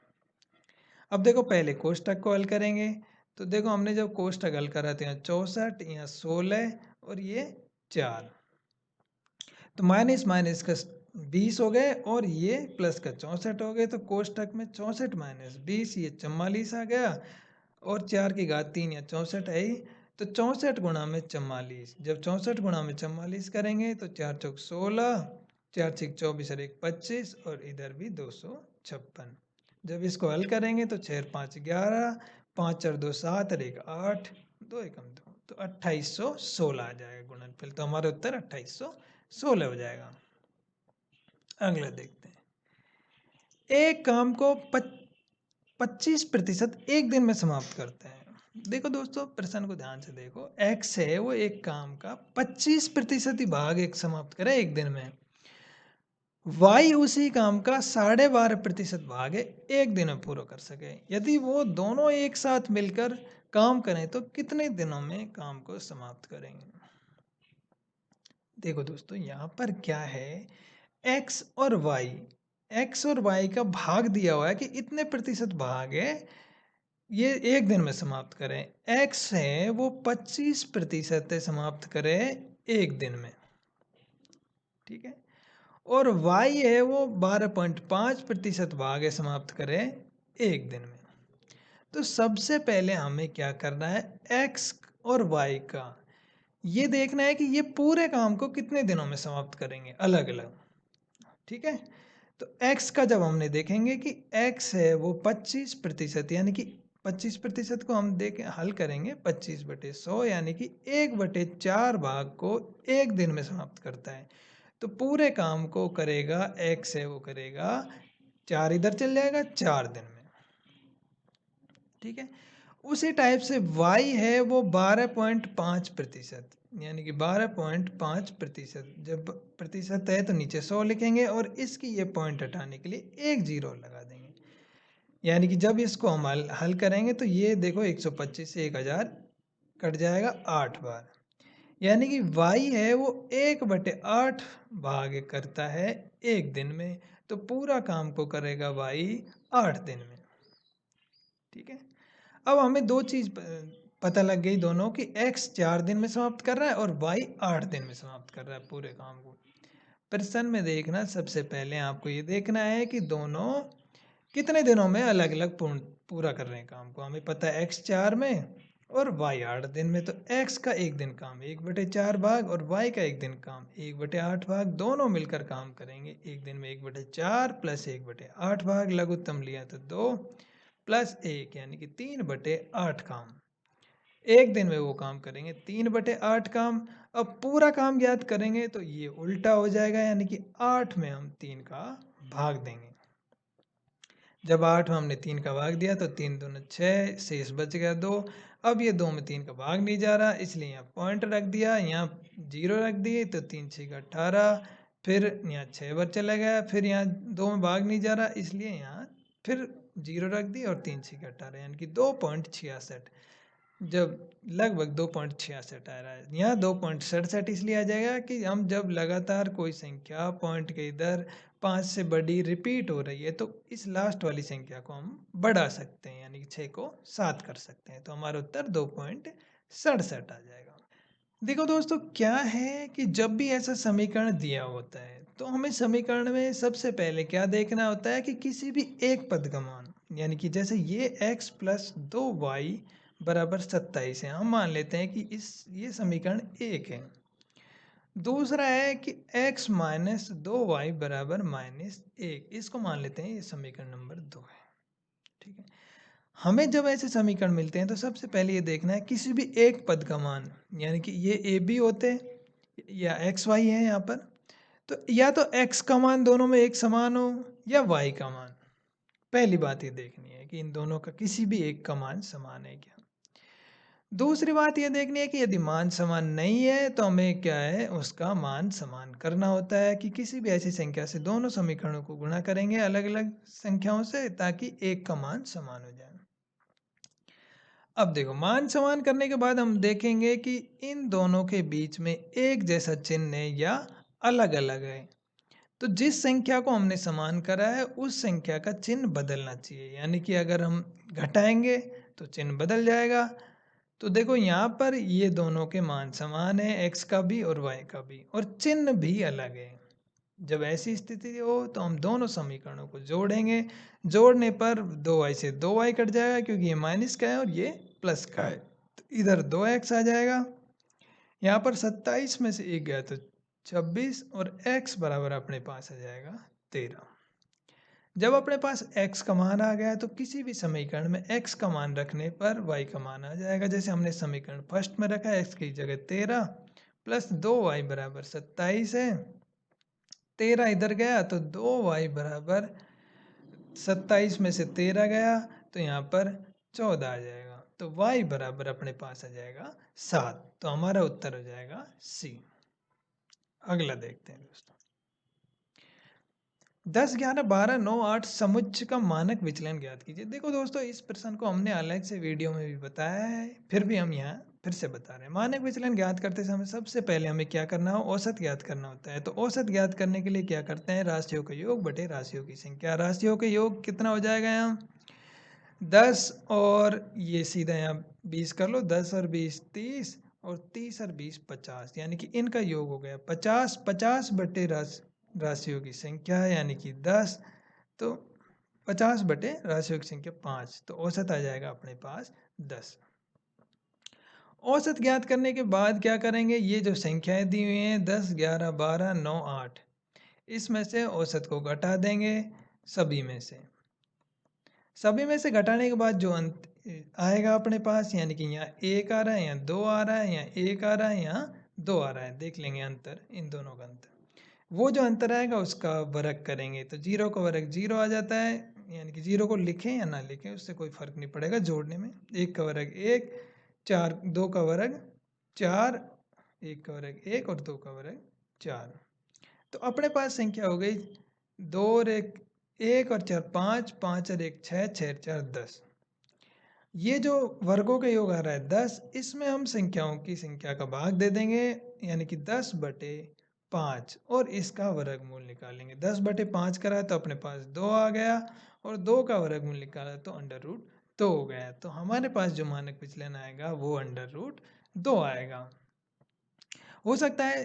अब देखो पहले कोष्टक को हल करेंगे, तो देखो हमने जब कोष्टक हल करा था यहाँ 64, यहाँ 16 और ये 4, तो माइनस माइनस का 20 हो गए और ये प्लस का 64 हो गए, तो कोष्टक में 64 माइनस 20 ये 44 आ गया और 4 की घात 3 या 64 है ही, तो 64 गुणा में 44। जब 64 गुणा में 44 करेंगे तो 4 चौक 16, 4 छक 24 और 1 25 और इधर भी 256। जब इसको हल करेंगे तो 6 5 11, 5 4 2 7 और 1 8, 2 1 2, तो 2816 आ जाएगा गुणनफल। तो हमारा उत्तर 2816 हो जाएगा। अगला देखते हैं। एक काम को 25% एक दिन में समाप्त करते हैं। देखो दोस्तों प्रश्न को ध्यान से देखो, x है वो एक काम का 25% ही भाग एक समाप्त करे एक दिन में, y उसी काम का 12.5% भाग है एक दिन में पूरा कर सके। यदि वो दोनों एक साथ मिलकर काम करें तो कितने दिनों में काम को समाप्त करेंगे? देखो दोस्तों यहाँ पर क्या है, x और y का भाग दिया हुआ है कि इतने प्रतिशत भाग है ये एक दिन में समाप्त करें। x है वो 25% समाप्त करे एक दिन में, ठीक है, और y है वो 12.5% भाग है समाप्त करे एक दिन में। तो सबसे पहले हमें क्या करना है, x और y का ये देखना है कि ये पूरे काम को कितने दिनों में समाप्त करेंगे अलग अलग, ठीक है। तो x का जब हमने देखेंगे कि x है वो 25%, यानी कि 25% को हम देखें हल करेंगे 25/100, यानी कि 1/4 भाग को एक दिन में समाप्त करता है। तो पूरे काम को करेगा, x है वो करेगा 4 इधर चल जाएगा 4 दिन में, ठीक है। उसी टाइप से y है वो 12.5%, यानी कि 12.5%। जब प्रतिशत है तो नीचे 100 लिखेंगे और इसकी ये पॉइंट हटाने के लिए एक जीरो लगा देंगे, यानी कि जब इसको हम हल करेंगे तो ये देखो 125 से 1000 कट जाएगा 8 बार, यानी कि y है वो 1/8 भाग करता है एक दिन में, तो पूरा काम को करेगा y 8 दिन में, ठीक है। अब हमें दो चीज पता लग गई दोनों की, x 4 दिन में समाप्त कर रहा है और y 8 दिन में समाप्त कर रहा है पूरे काम को। प्रश्न में देखना, सबसे पहले आपको ये देखना है कि दोनों कितने दिनों में अलग अलग पूरा कर रहे हैं काम को। हमें पता है x 4 में और y 8 दिन में, तो x का एक दिन काम 1/4 भाग और y का एक दिन काम 1/8 भाग, दोनों मिलकर काम करेंगे एक दिन में 1/4 प्लस 1/8 भाग, लघुत्तम लिया तो 2 प्लस 1 यानी कि 3/8 काम। एक दिन में वो काम करेंगे 3/8 काम। अब पूरा काम ज्ञात करेंगे तो ये उल्टा हो जाएगा, यानी कि 8 में हम 3 का भाग देंगे। जब 8 में हमने 3 का भाग दिया तो 3 दूनी 6, शेष बच गया 2। अब ये 2 में 3 का भाग नहीं जा रहा, इसलिए यहाँ पॉइंट रख दिया, यहाँ 0 रख दिए, तो 3 6 18, फिर यहाँ 6 बार चला गया, फिर यहाँ 2 में भाग नहीं जा रहा, इसलिए यहाँ फिर 0 रख दी और 3 6 18, यानी कि 2.66। जब लगभग 2.66 आ रहा है, यहाँ 2.67 इसलिए आ जाएगा कि हम जब लगातार कोई संख्या पॉइंट के इधर 5 से बड़ी रिपीट हो रही है तो इस लास्ट वाली संख्या को हम बढ़ा सकते हैं, यानी कि 6 को 7 कर सकते हैं, तो हमारा उत्तर 2.67 आ जाएगा। देखो दोस्तों, क्या है कि जब भी ऐसा समीकरण दिया होता है तो हमें समीकरण में सबसे पहले क्या देखना होता है कि किसी भी एक पद का मान, यानी कि जैसे ये x प्लस 2y बराबर 27 है, हम मान लेते हैं कि ये समीकरण एक है। दूसरा है कि x माइनस 2y बराबर -1, इसको मान लेते हैं ये समीकरण नंबर 2 है। ठीक है, हमें जब ऐसे समीकरण मिलते हैं तो सबसे पहले ये देखना है किसी भी एक पद का मान, यानी कि ये ए बी होते या एक्स वाई है यहाँ पर, तो या तो x का मान दोनों में एक समान हो या y का मान। पहली बात ये देखनी है कि इन दोनों का किसी भी एक का मान समान है क्या। दूसरी बात ये देखनी है कि यदि मान समान नहीं है तो हमें क्या है उसका मान समान करना होता है, कि किसी भी ऐसी संख्या से दोनों समीकरणों को गुणा करेंगे अलग अलग संख्याओं से ताकि एक का मान समान हो जाए। अब देखो, मान समान करने के बाद हम देखेंगे कि इन दोनों के बीच में एक जैसा चिन्ह है या अलग अलग है। तो जिस संख्या को हमने समान करा है उस संख्या का चिन्ह बदलना चाहिए, यानी कि अगर हम घटाएंगे तो चिन्ह बदल जाएगा। तो देखो, यहाँ पर ये दोनों के मान समान है, x का भी और y का भी, और चिन्ह भी अलग है। जब ऐसी स्थिति हो तो हम दोनों समीकरणों को जोड़ेंगे, जोड़ने पर 2y से 2y कट जाएगा क्योंकि ये माइनस का है और ये प्लस का है, तो इधर 2x आ जाएगा। यहाँ पर 27 में से एक गया तो 26, और x बराबर अपने पास आ जाएगा 13। जब अपने पास x का मान आ गया तो किसी भी समीकरण में x का मान रखने पर y का मान आ जाएगा। जैसे हमने समीकरण फर्स्ट में रखा x की जगह 13 प्लस 2y बराबर 27 है, 13 इधर गया तो 2y बराबर 27 में से 13 गया तो यहाँ पर 14 आ जाएगा, तो y बराबर अपने पास आ जाएगा 7, तो हमारा उत्तर हो जाएगा सी। अगला देखते हैं दोस्तों, 10 11 12 9 8 समुच्चय का मानक विचलन ज्ञात कीजिए। देखो दोस्तों, इस प्रश्न को हमने अलग से वीडियो में भी बताया है, फिर भी हम यहाँ फिर से बता रहे हैं। मानक विचलन ज्ञात करते समय सबसे पहले हमें क्या करना हो, औसत ज्ञात करना होता है। तो औसत ज्ञात करने के लिए क्या करते हैं, राशियों का योग बटे राशियों की संख्या। राशियों का योग कितना हो जाएगा, यहाँ 10 और ये सीधा यहाँ 20 कर लो, 10 और 20 30, और 30 और 20 50, यानी कि इनका योग हो गया 50। 50 बटे राशियों की संख्या है, यानी कि 10, तो 50 बटे राशियों की संख्या 5, तो औसत आ जाएगा अपने पास 10। औसत ज्ञात करने के बाद क्या करेंगे, ये जो संख्याएं दी हुई हैं 10 11 12 9 8, इसमें से औसत को घटा देंगे सभी में से। सभी में से घटाने के बाद जो अंत आएगा अपने पास, यानी कि यहाँ 1 आ रहा है, यहाँ 2 आ रहा है, यहाँ 1 आ रहा है, यहाँ 2 आ रहा है, देख लेंगे अंतर, इन दोनों का अंतर। वो जो अंतर आएगा उसका वर्ग करेंगे तो 0 का वर्ग 0 आ जाता है, यानी कि 0 को लिखें या ना लिखें उससे कोई फर्क नहीं पड़ेगा जोड़ने में। 1 का वर्ग 1, 4 2 का वर्ग 4, 1 का वर्ग 1 और 2 का वर्ग 4। तो अपने पास संख्या हो गई 2 और 1 और 4 5, 5 और 1 6, 6 और 4 10। ये जो वर्गों का योग आ रहा है 10, इसमें हम संख्याओं की संख्या का भाग दे देंगे, यानी कि 10 बटे 5, और इसका वर्गमूल निकालेंगे। 10 बटे 5 करा तो अपने पास 2 आ गया, और 2 का वर्गमूल निकाला तो √2 हो गया। तो हमारे पास जो मानक विचलन आएगा वो √2 आएगा। हो सकता है,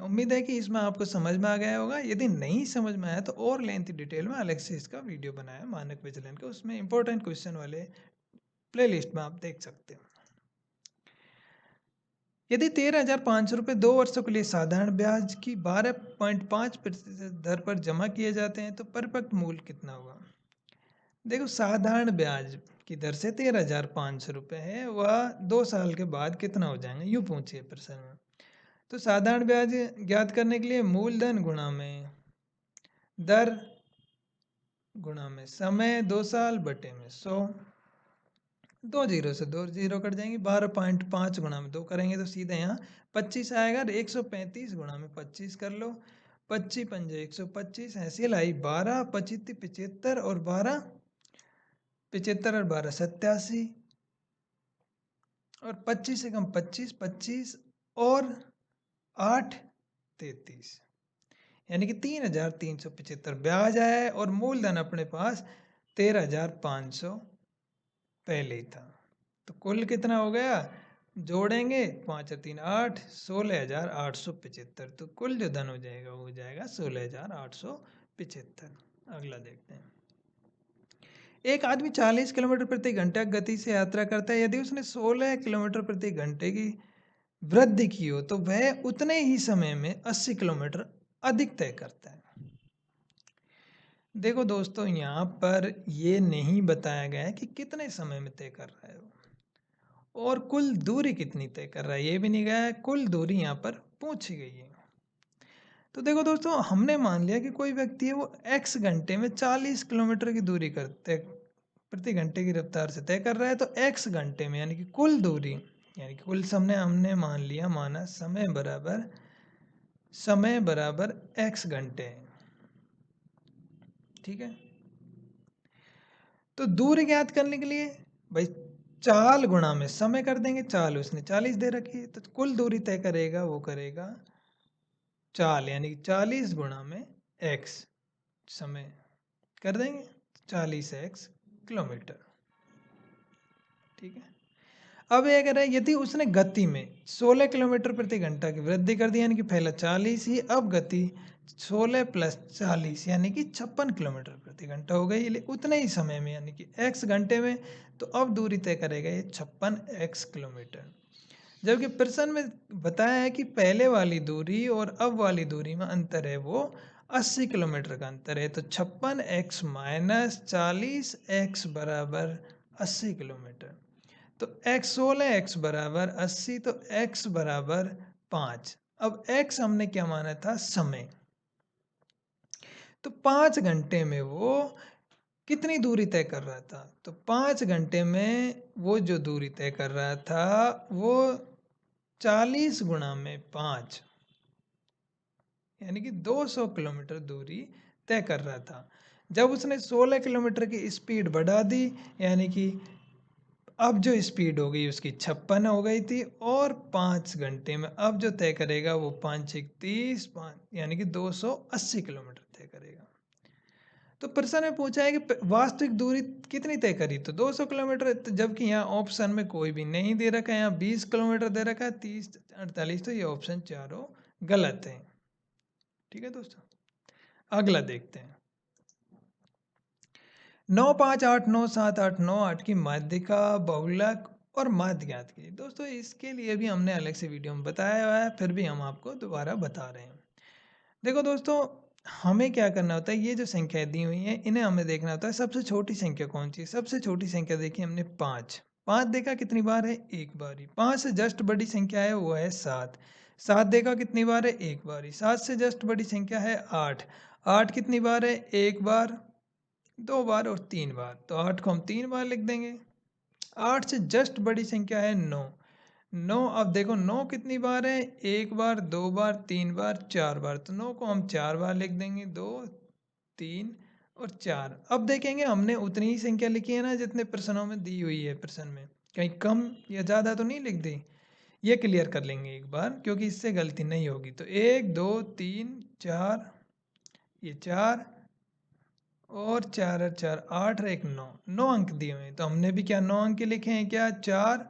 उम्मीद है कि इसमें आपको समझ में आ गया होगा। यदि नहीं समझ में आया तो और लेंथ डिटेल में अलग से इसका वीडियो बनाया मानक विचलन का, उसमें इंपॉर्टेंट क्वेश्चन वाले प्लेलिस्ट में आप देख सकते हो। यदि 13,500 रुपये 2 वर्षों के लिए साधारण ब्याज की 12.5% दर पर जमा किए जाते हैं तो परिपक्व मूल्य कितना होगा। देखो, साधारण ब्याज की दर से 13,500 रुपये है, वह 2 साल के बाद कितना हो जाएंगे, यूँ पूछिए प्रश्न में। तो साधारण ब्याज ज्ञात करने के लिए मूलधन गुणा में दर गुणा में समय 2 साल बटे में 100, 2 जीरो से 2 जीरो कट जाएंगे, 12.5 गुणा में 2 करेंगे तो सीधे यहाँ 25 आएगा। 135 गुणा में 25 कर लो, 25 पंजे 125, ऐसी लाई 12 25 75 और 12 75 और 12 87, और 25 से कम 25 25 और 8 33, यानी कि 3,375 ब्याज आया है और मूलधन अपने पास 13,500 पहले ही था। तो कुल कितना हो गया, जोड़ेंगे 5 और 3 8, 16,875। तो कुल जो धन हो जाएगा वो हो जाएगा 16,875। अगला देखते हैं। एक आदमी 40 किलोमीटर प्रति घंटा गति से यात्रा करता है। यदि उसने 16 किलोमीटर प्रति घंटे की वृद्धि की हो तो वह उतने ही समय में 80 किलोमीटर अधिक तय करता है। देखो दोस्तों, यहाँ पर ये नहीं बताया गया है कि कितने समय में तय कर रहा है वो, और कुल दूरी कितनी तय कर रहा है ये भी नहीं गया है। कुल दूरी यहाँ पर पूछी गई है। तो देखो दोस्तों, हमने मान लिया कि कोई व्यक्ति है वो x घंटे में 40 किलोमीटर की दूरी करते प्रति घंटे की रफ्तार से तय कर रहा है। तो x घंटे में यानी कि कुल दूरी, यानी कि कुल समय हमने मान लिया, माना समय बराबर x घंटे, ठीक है। तो दूरी ज्ञात करने के लिए भाई चाल गुणा में समय कर देंगे, चाल उसने 40 दे रखी है तो कुल दूरी तय करेगा वो करेगा चाल, यानी कि 40 गुणा में x समय कर देंगे 40x किलोमीटर, ठीक है। अब ये कह रहा है यदि उसने गति में 16 किलोमीटर प्रति घंटा की वृद्धि कर दी, यानी कि पहला 40 ही, अब गति 16 प्लस 40 यानी कि 56 किलोमीटर प्रति घंटा हो गई उतने ही समय में, यानी कि x घंटे में। तो अब दूरी तय करेगा ये 56x किलोमीटर। जबकि प्रश्न में बताया है कि पहले वाली दूरी और अब वाली दूरी में अंतर है वो 80 किलोमीटर का अंतर है। तो 56x माइनस 40x बराबर 80 किलोमीटर। तो x 16x बराबर 80, तो x बराबर 5। अब x हमने क्या माना था, समय। तो 5 घंटे में वो कितनी दूरी तय कर रहा था, तो 5 घंटे में वो जो दूरी तय कर रहा था वो 40 गुणा में 5 यानी कि 200 किलोमीटर दूरी तय कर रहा था। जब उसने 16 किलोमीटर की स्पीड बढ़ा दी, यानी कि अब जो स्पीड हो गई उसकी 56 हो गई थी, और 5 घंटे में अब जो तय करेगा वो 5 एक 30, यानी कि 280 किलोमीटर तय करेगा। तो प्रश्न में पूछा है कि वास्तविक दूरी कितनी तय करी, तो 200 किलोमीटर, जबकि यहाँ ऑप्शन में कोई भी नहीं दे रखा है। यहाँ 20 किलोमीटर दे रखा है, 30 48, तो ये ऑप्शन चारों गलत है, ठीक है दोस्तों। अगला देखते हैं। 9 5 8 9 7 8 9 8 की माध्यिका, बहुलक और माध्य ज्ञात कीजिए। दोस्तों इसके लिए भी हमने अलग से वीडियो में बताया हुआ है, फिर भी हम आपको दोबारा बता रहे हैं। देखो दोस्तों, हमें क्या करना होता है, ये जो संख्याएं दी हुई हैं इन्हें हमें देखना होता है सबसे छोटी संख्या कौन सी है। सबसे छोटी संख्या देखी हमने 5, 5 देखा कितनी बार है, एक बार ही। 5 से जस्ट बड़ी संख्या है वो है 7, 7 देखा कितनी बार है, एक बार ही। 7 से जस्ट बड़ी संख्या है 8, 8 कितनी बार है, एक बार, दो बार और तीन बार। तो 8 को हम 3 बार लिख देंगे। 8 से जस्ट बड़ी संख्या है 9, 9, अब देखो 9 कितनी बार है, एक बार, दो बार, तीन बार, चार बार। तो 9 को हम 4 बार लिख देंगे, 2 3 और 4। अब देखेंगे हमने उतनी ही संख्या लिखी है ना जितने प्रश्नों में दी हुई है। प्रश्न में कहीं कम या ज़्यादा तो नहीं लिख दी। ये क्लियर कर लेंगे एक बार, क्योंकि इससे गलती नहीं होगी। तो 1 2 3 4, ये 4 और 4 और 4 8 और एक 9, 9 अंक दिए हुए हैं। तो हमने भी क्या 9 अंक लिखे हैं, क्या 4,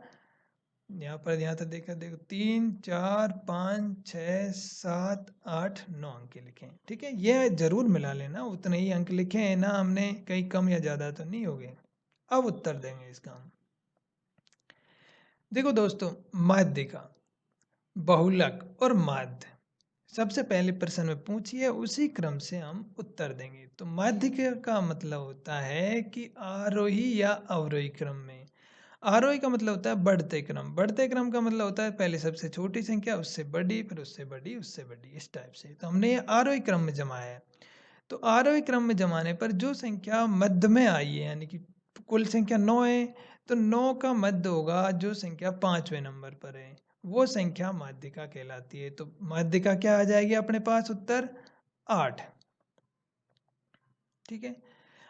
यहाँ पर, यहाँ तक देखा, देखो 3 4 5 6 7 8 9 अंक लिखे हैं, ठीक है। ये जरूर मिला लेना, उतने ही अंक लिखे हैं ना हमने, कहीं कम या ज़्यादा तो नहीं हो गए। अब उत्तर देंगे इसका हम। देखो दोस्तों, माध्यिका, बहुलक और माध्य सबसे पहले प्रश्न में पूछिए, उसी क्रम से हम उत्तर देंगे। तो माध्यिका का मतलब होता है कि आरोही या अवरोही क्रम में। आरोही का मतलब होता है बढ़ते क्रम, बढ़ते क्रम का मतलब होता है पहले सबसे छोटी संख्या, उससे बड़ी, फिर उससे बड़ी, उससे बड़ी, इस टाइप से। तो हमने ये आरोही क्रम में जमाया है। तो आरोही क्रम में जमाने पर जो संख्या मध्य में आई है, यानी कि कुल संख्या 9 है, तो 9 का मध्य होगा जो संख्या 5वें नंबर पर है, वो संख्या माध्यिका कहलाती है। तो माध्यिका क्या आ जाएगी अपने पास उत्तर? 8। ठीक है।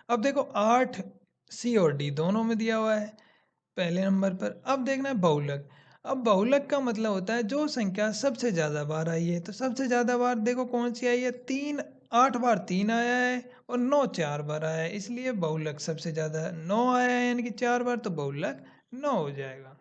अब देखो 8 सी और डी दोनों में दिया हुआ है पहले नंबर पर। अब देखना है बहुलक। अब बहुलक का मतलब होता है जो संख्या सबसे ज्यादा बार आई है। तो सबसे ज्यादा बार देखो कौन सी आई है? 3। 8 बार 3 आया है और 9 4 बार आया है, इसलिए बहुलक सबसे ज्यादा 9 आया है, यानी कि 4 बार, तो बहुलक 9 हो जाएगा।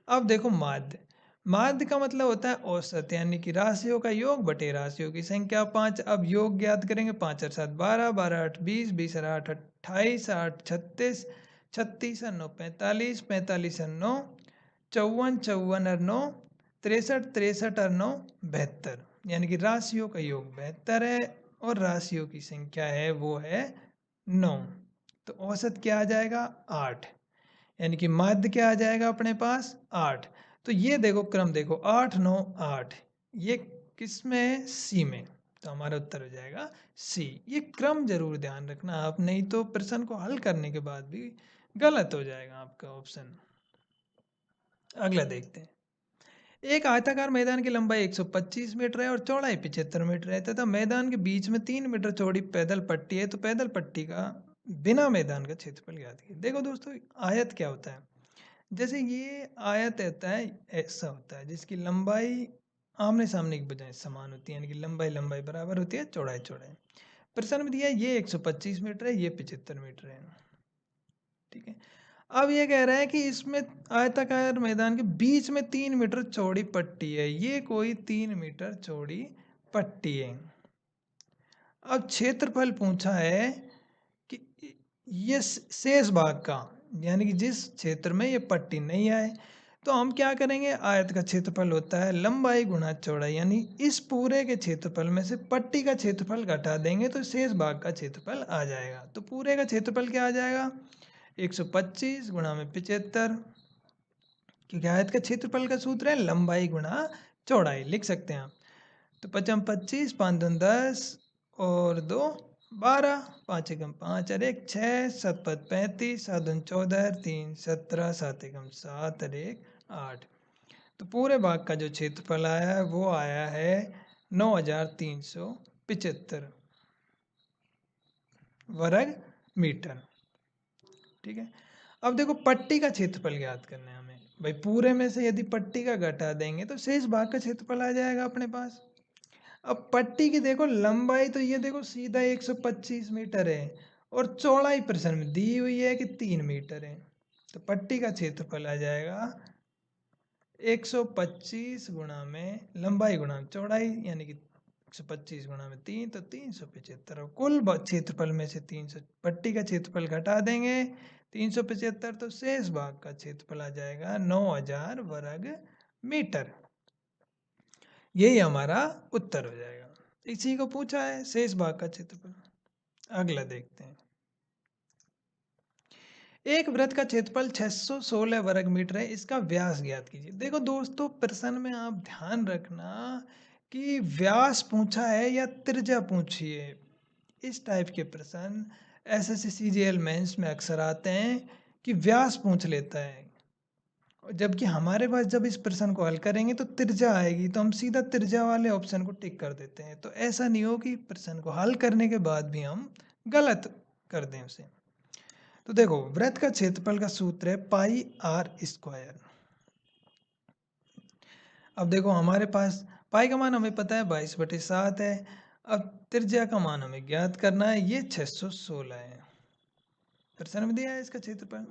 अब देखो माध्य। माध्य का मतलब होता है औसत, यानी कि राशियों का योग बटे राशियों की संख्या 5। अब योग ज्ञात करेंगे। 5 और 7 12, 12 8 20, 20 और 8 28, 8 36, 36 और 9 45, 45 और 9 54, 54 और 9 63, 63 और 9 72, यानी कि राशियों का योग 72 है और राशियों की संख्या है वो है 9। तो औसत क्या आ जाएगा? 8, यानी कि माध्य क्या आ जाएगा अपने पास? 8। तो ये देखो क्रम देखो, 8 9 8, ये किस में है? सी में। तो हमारा उत्तर हो जाएगा सी। ये क्रम जरूर ध्यान रखना आप, नहीं तो प्रश्न को हल करने के बाद भी गलत हो जाएगा आपका ऑप्शन। अगला देखते हैं। एक आयताकार मैदान की लंबाई 125 मीटर है और चौड़ाई 75 मीटर है तथा मैदान के बीच में 3 मीटर चौड़ी पैदल पट्टी है। तो पैदल पट्टी का बिना मैदान का क्षेत्रफल ज्ञात कीजिए। देखो दोस्तों, आयत क्या होता है? जैसे ये आयत होता है, ऐसा होता है जिसकी लंबाई आमने सामने की बजाय समान होती है, यानी कि लंबाई लंबाई बराबर होती है, चौड़ाई चौड़ाई। प्रश्न में दिया है ये 125 मीटर है, ये 75 मीटर है। ठीक है। अब ये कह रहा है कि इसमें आयताकार मैदान के बीच में 3 मीटर चौड़ी पट्टी है, ये कोई 3 मीटर चौड़ी पट्टी है। अब क्षेत्रफल पूछा है कि ये शेष भाग का, यानी कि जिस क्षेत्र में ये पट्टी नहीं आए, तो हम क्या करेंगे? आयत का क्षेत्रफल होता है लंबाई गुणा चौड़ाई, यानी इस पूरे के क्षेत्रफल में से पट्टी का क्षेत्रफल घटा देंगे तो शेष भाग का क्षेत्रफल आ जाएगा। तो पूरे का क्षेत्रफल क्या आ जाएगा? 125 गुणा में 75, क्योंकि आयत का क्षेत्रफल का सूत्र है लंबाई गुणा चौड़ाई, लिख सकते हैं आप। तो 55 25, 5 दूनी 10 और 2 12, 5 एकम 5 और 1 6, 7 5 35, 7 दूनी 14, 3 17, 7 एकम 7 और 1 8। तो पूरे भाग का जो क्षेत्रफल आया है वो आया है 9375 वर्ग मीटर। ठीक है। अब देखो पट्टी का क्षेत्रफल ज्ञात करना है हमें। भाई पूरे में से यदि पट्टी का घटा देंगे तो शेष भाग का क्षेत्रफल आ जाएगा अपने पास। अब पट्टी की देखो लंबाई, तो ये देखो सीधा 125 मीटर है और चौड़ाई प्रश्न में दी हुई है कि 3 मीटर है। तो पट्टी का क्षेत्रफल आ जाएगा 125 गुणा में लंबाई गुणा में चौड़ाई, यानी कि 125 गुणा में 3, तो 375। और कुल क्षेत्रफल में से 300 पट्टी का क्षेत्रफल घटा देंगे 375, तो शेष भाग का क्षेत्रफल आ जाएगा 9000 वर्ग मीटर। यही हमारा उत्तर हो जाएगा। इसी को पूछा है शेष भाग का क्षेत्रफल। अगला देखते हैं। एक वृत्त का क्षेत्रफल 616 वर्ग मीटर है, इसका व्यास ज्ञात कीजिए। देखो दोस्तों, प्रश्न में आप ध्यान रखना कि व्यास पूछा है या त्रिज्या पूछी है। इस टाइप के प्रश्न एसएससी सीजीएल मेंस में अक्सर आते हैं कि व्यास पूछ लेता है, जबकि हमारे पास जब इस प्रश्न को हल करेंगे तो त्रिज्या आएगी, तो हम सीधा त्रिज्या वाले ऑप्शन को टिक कर देते हैं। तो ऐसा नहीं हो कि प्रश्न को हल करने के बाद भी हम गलत कर दें उसे। तो देखो, वृत्त का क्षेत्रफल का सूत्र है पाई आर स्क्वायर। अब देखो हमारे पास पाई का मान हमें पता है 22/7 है। अब त्रिज्या का मान हमें ज्ञात करना है, ये 616 है। प्रश्न में दिया है इसका क्षेत्रफल।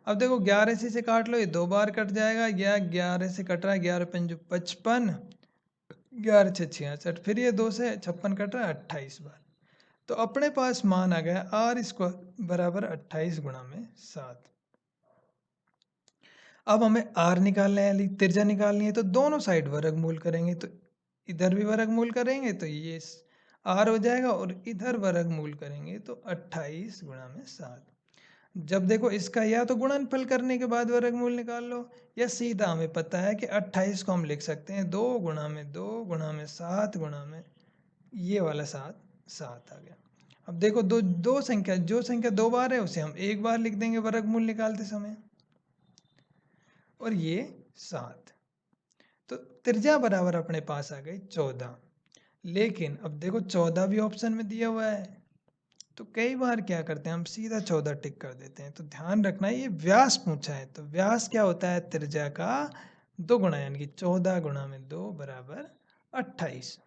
अब देखो 11 से काट लो, ये 2 बार कट जाएगा, या 11 से कट रहा है, 11 पंजू 55, 11 6 66, फिर ये 2 से 56 कट रहा है, 28 बार। तो अपने पास मान आ गया आर स्क्वायर बराबर 28 गुणा में 7। अब हमें आर निकालना है, त्रिज्या निकालनी है, तो दोनों साइड वर्गमूल करेंगे। तो इधर भी वर्गमूल करेंगे तो ये r हो जाएगा और इधर वर्गमूल करेंगे तो 28 गुणा में 7। जब देखो इसका या तो गुणनफल करने के बाद वर्गमूल निकाल लो, या सीधा हमें पता है कि 28 को हम लिख सकते हैं 2 गुणा में 2 गुणा में 7 गुणा में ये वाला 7 7 आ गया। अब देखो दो संख्या, जो संख्या 2 बार है उसे हम एक बार लिख देंगे वर्गमूल निकालते समय, और ये 7। तो त्रिज्या बराबर अपने पास आ गई 14। लेकिन अब देखो 14 भी ऑप्शन में दिया हुआ है, तो कई बार क्या करते हैं हम सीधा 14 टिक कर देते हैं। तो ध्यान रखना ये व्यास पूछा है, तो व्यास क्या होता है, त्रिज्या का 2 गुना, यानी कि 14 गुणा में 2 बराबर 28।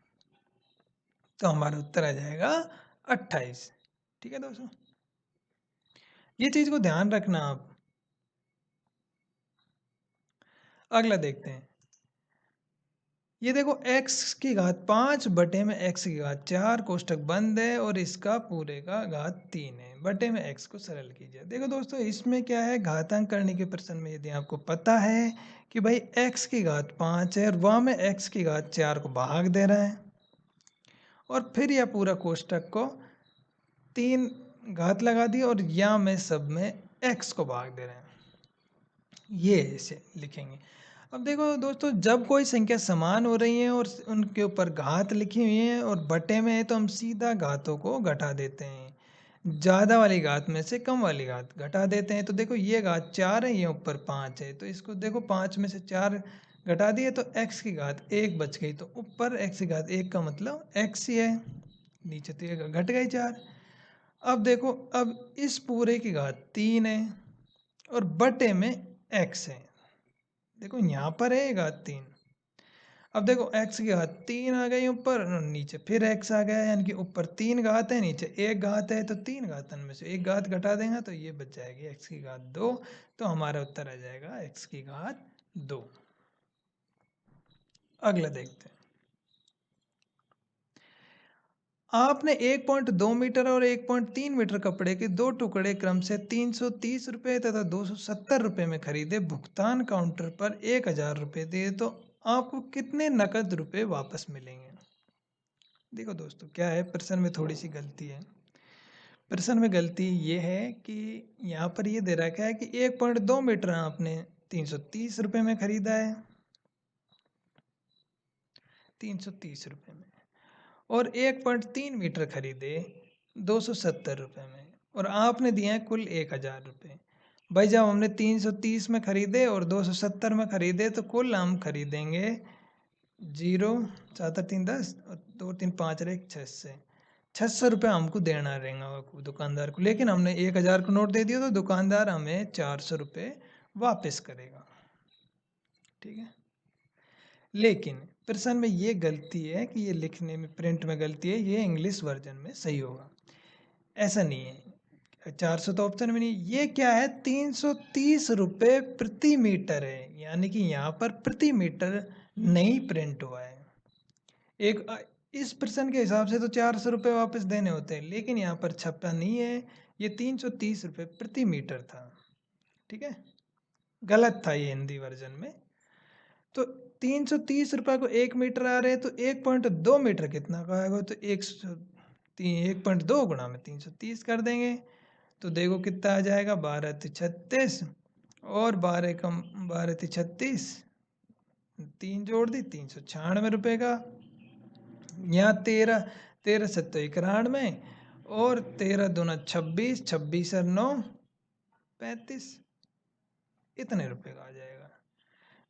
तो हमारा उत्तर आ जाएगा 28। ठीक है दोस्तों, ये चीज को ध्यान रखना आप। अगला देखते हैं, ये देखो x की घात 5 बटे में x की घात 4 कोष्टक बंद है और इसका पूरे का घात 3 है, बटे में x को सरल कीजिए। देखो दोस्तों, इसमें क्या है, घातांक करने के प्रश्न में यदि आपको पता है कि भाई x की घात 5 है और वहाँ में x की घात 4 को भाग दे रहा है, और फिर यह पूरा कोष्टक को 3 घात लगा दी और यहाँ में सब में x को भाग दे रहे हैं, ये ऐसे लिखेंगे। अब देखो दोस्तों, जब कोई संख्या समान हो रही है और उनके ऊपर घात लिखी हुई है और बटे में है, तो हम सीधा घातों को घटा देते हैं, ज़्यादा वाली घात में से कम वाली घात घटा देते हैं। तो देखो ये घात 4 है, ये ऊपर 5 है, तो इसको देखो 5 में से 4 घटा दिए तो x की घात 1 बच गई, तो ऊपर x की घात 1 का मतलब x ही है, नीचे तो ये घट गई 4। अब देखो, अब इस पूरे की घात 3 है और बटे में x है, देखो यहाँ पर है घात 3। अब देखो x की घात 3 आ गई ऊपर और नीचे फिर x आ गया, यानी कि ऊपर 3 घात है नीचे 1 घात है, तो 3 घातन में से 1 घात घटा देंगे तो ये बच जाएगी x की घात 2। तो हमारा उत्तर आ जाएगा x की घात 2। अगला देखते हैं, आपने 1.2 मीटर और 1.3 मीटर कपड़े के दो टुकड़े क्रम से 330 रुपये तथा 270 रुपये में खरीदे, भुगतान काउंटर पर 1000 रुपये दिए, तो आपको कितने नकद रुपए वापस मिलेंगे। देखो दोस्तों, क्या है, प्रश्न में थोड़ी सी गलती है। प्रश्न में गलती ये है कि यहाँ पर ये दे रखा है कि 1.2 मीटर आपने 330 रुपये में खरीदा है, 330 रुपये में, और 1.3 मीटर खरीदे 270 रुपये में, और आपने दिए हैं कुल 1000 रुपये। भाई जब हमने 330 में खरीदे और 270 में खरीदे, तो कुल हम खरीदेंगे 0 7 3 10 और 2 3 5 रहे 600 रुपये हमको देना रहेगा दुकानदार को। लेकिन हमने 1000 का नोट दे दिया तो दुकानदार हमें 400 रुपये वापस करेगा। ठीक है, लेकिन प्रश्न में ये गलती है कि ये लिखने में प्रिंट में गलती है, ये इंग्लिश वर्जन में सही होगा, ऐसा नहीं है। 400 तो ऑप्शन में नहीं, ये क्या है, 330 रुपये प्रति मीटर है, यानी कि यहाँ पर प्रति मीटर नहीं प्रिंट हुआ है। एक इस प्रश्न के हिसाब से तो 400 रुपये वापस देने होते हैं, लेकिन यहाँ पर छपा नहीं है, ये 330 रुपये प्रति मीटर था। ठीक है, गलत था ये हिंदी वर्जन में। तो 330 रुपये को 1 मीटर आ रहे हैं, तो 1.2 मीटर कितना का आएगा, तो 1.2 गुणा में 330 कर देंगे, तो देखो कितना आ जाएगा, 12 × 36 और 12 कम 12 × 36 3 जोड़ दी 396 रुपये का। यहाँ 13 13 सत्तो 91 और 13 दूना 26 26 और 9 35, इतने रुपए का आ जाएगा।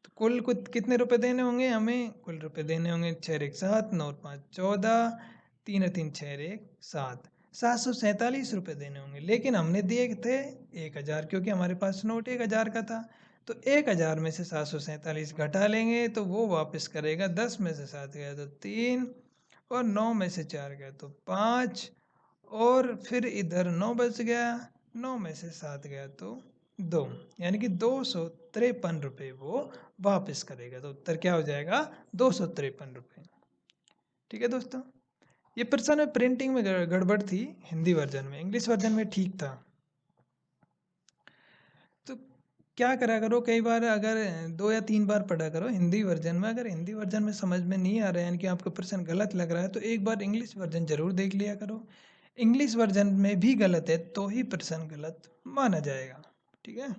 तो कुल कितने रुपए देने होंगे हमें, कुल रुपए देने होंगे 6 1 7 9 5 14 3 3 6 1 7 747 रुपये देने होंगे। लेकिन हमने दिए थे 1000, क्योंकि हमारे पास नोट 1000 का था, तो 1000 में से 747 घटा लेंगे तो वो वापस करेगा। 10 में से 7 गया तो 3 और 9 में से 4 गया तो 5, और फिर इधर 9 बच गया, 9 में से 7 गया तो 2, यानी कि 253 रुपये वो वापस करेगा। तो उत्तर क्या हो जाएगा, 253 रुपये। ठीक है दोस्तों, ये प्रश्न में प्रिंटिंग में गड़बड़ थी हिंदी वर्जन में, इंग्लिश वर्जन में ठीक था। तो क्या करा करो, कई बार अगर 2 या 3 बार पढ़ा करो हिंदी वर्जन में, अगर हिंदी वर्जन में समझ में नहीं आ रहा है यानी कि आपका प्रश्न गलत लग रहा है तो एक बार इंग्लिश वर्जन ज़रूर देख लिया करो। इंग्लिश वर्जन में भी गलत है तो ही प्रश्न गलत माना जाएगा, ठीक है।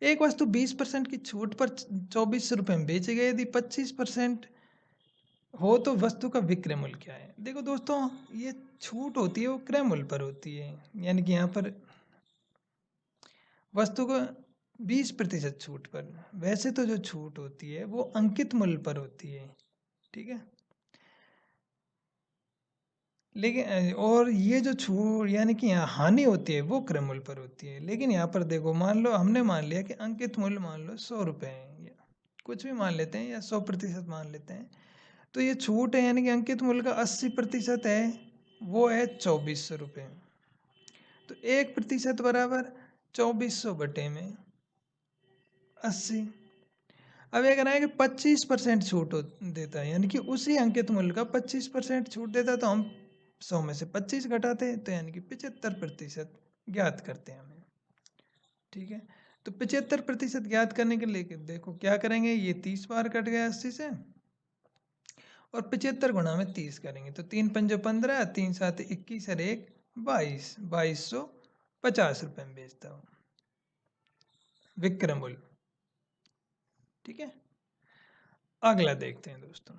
एक वस्तु 20% की छूट पर 2400 रुपये में बेची गई, यदि 25% हो तो वस्तु का विक्रय मूल्य क्या है। देखो दोस्तों, ये छूट होती है वो क्रय मूल्य पर होती है, यानी कि यहाँ पर वस्तु को 20% छूट पर, वैसे तो जो छूट होती है वो अंकित मूल्य पर होती है, ठीक है। लेकिन और ये जो छूट यानी कि यहाँ हानि होती है वो क्रय मूल्य पर होती है। लेकिन यहाँ पर देखो, मान लो हमने मान लिया कि अंकित मूल्य मान लो 100 रुपये है, या कुछ भी मान लेते हैं या 100% मान लेते हैं, तो ये छूट है यानी कि अंकित मूल्य का 80% है, वो है 2400 रुपये। तो 1% बराबर 2400 बटे में 80। अब ये कहना है कि 25% छूट देता है, यानी कि उसी अंकित मूल्य का 25% छूट देता है, तो हम 100 में से 25 घटाते हैं, तो यानी कि 75% ज्ञात करते हैं हमें, ठीक है। तो 75% ज्ञात करने के लिए देखो क्या करेंगे, ये 30 बार कट गया 80 से, और 75 गुणा में 30 करेंगे तो 3 पंजे 15, 3 7 21 और 1 22, 2250 रुपये में बेचता हूँ विक्रय मूल्य, ठीक है। अगला देखते हैं दोस्तों,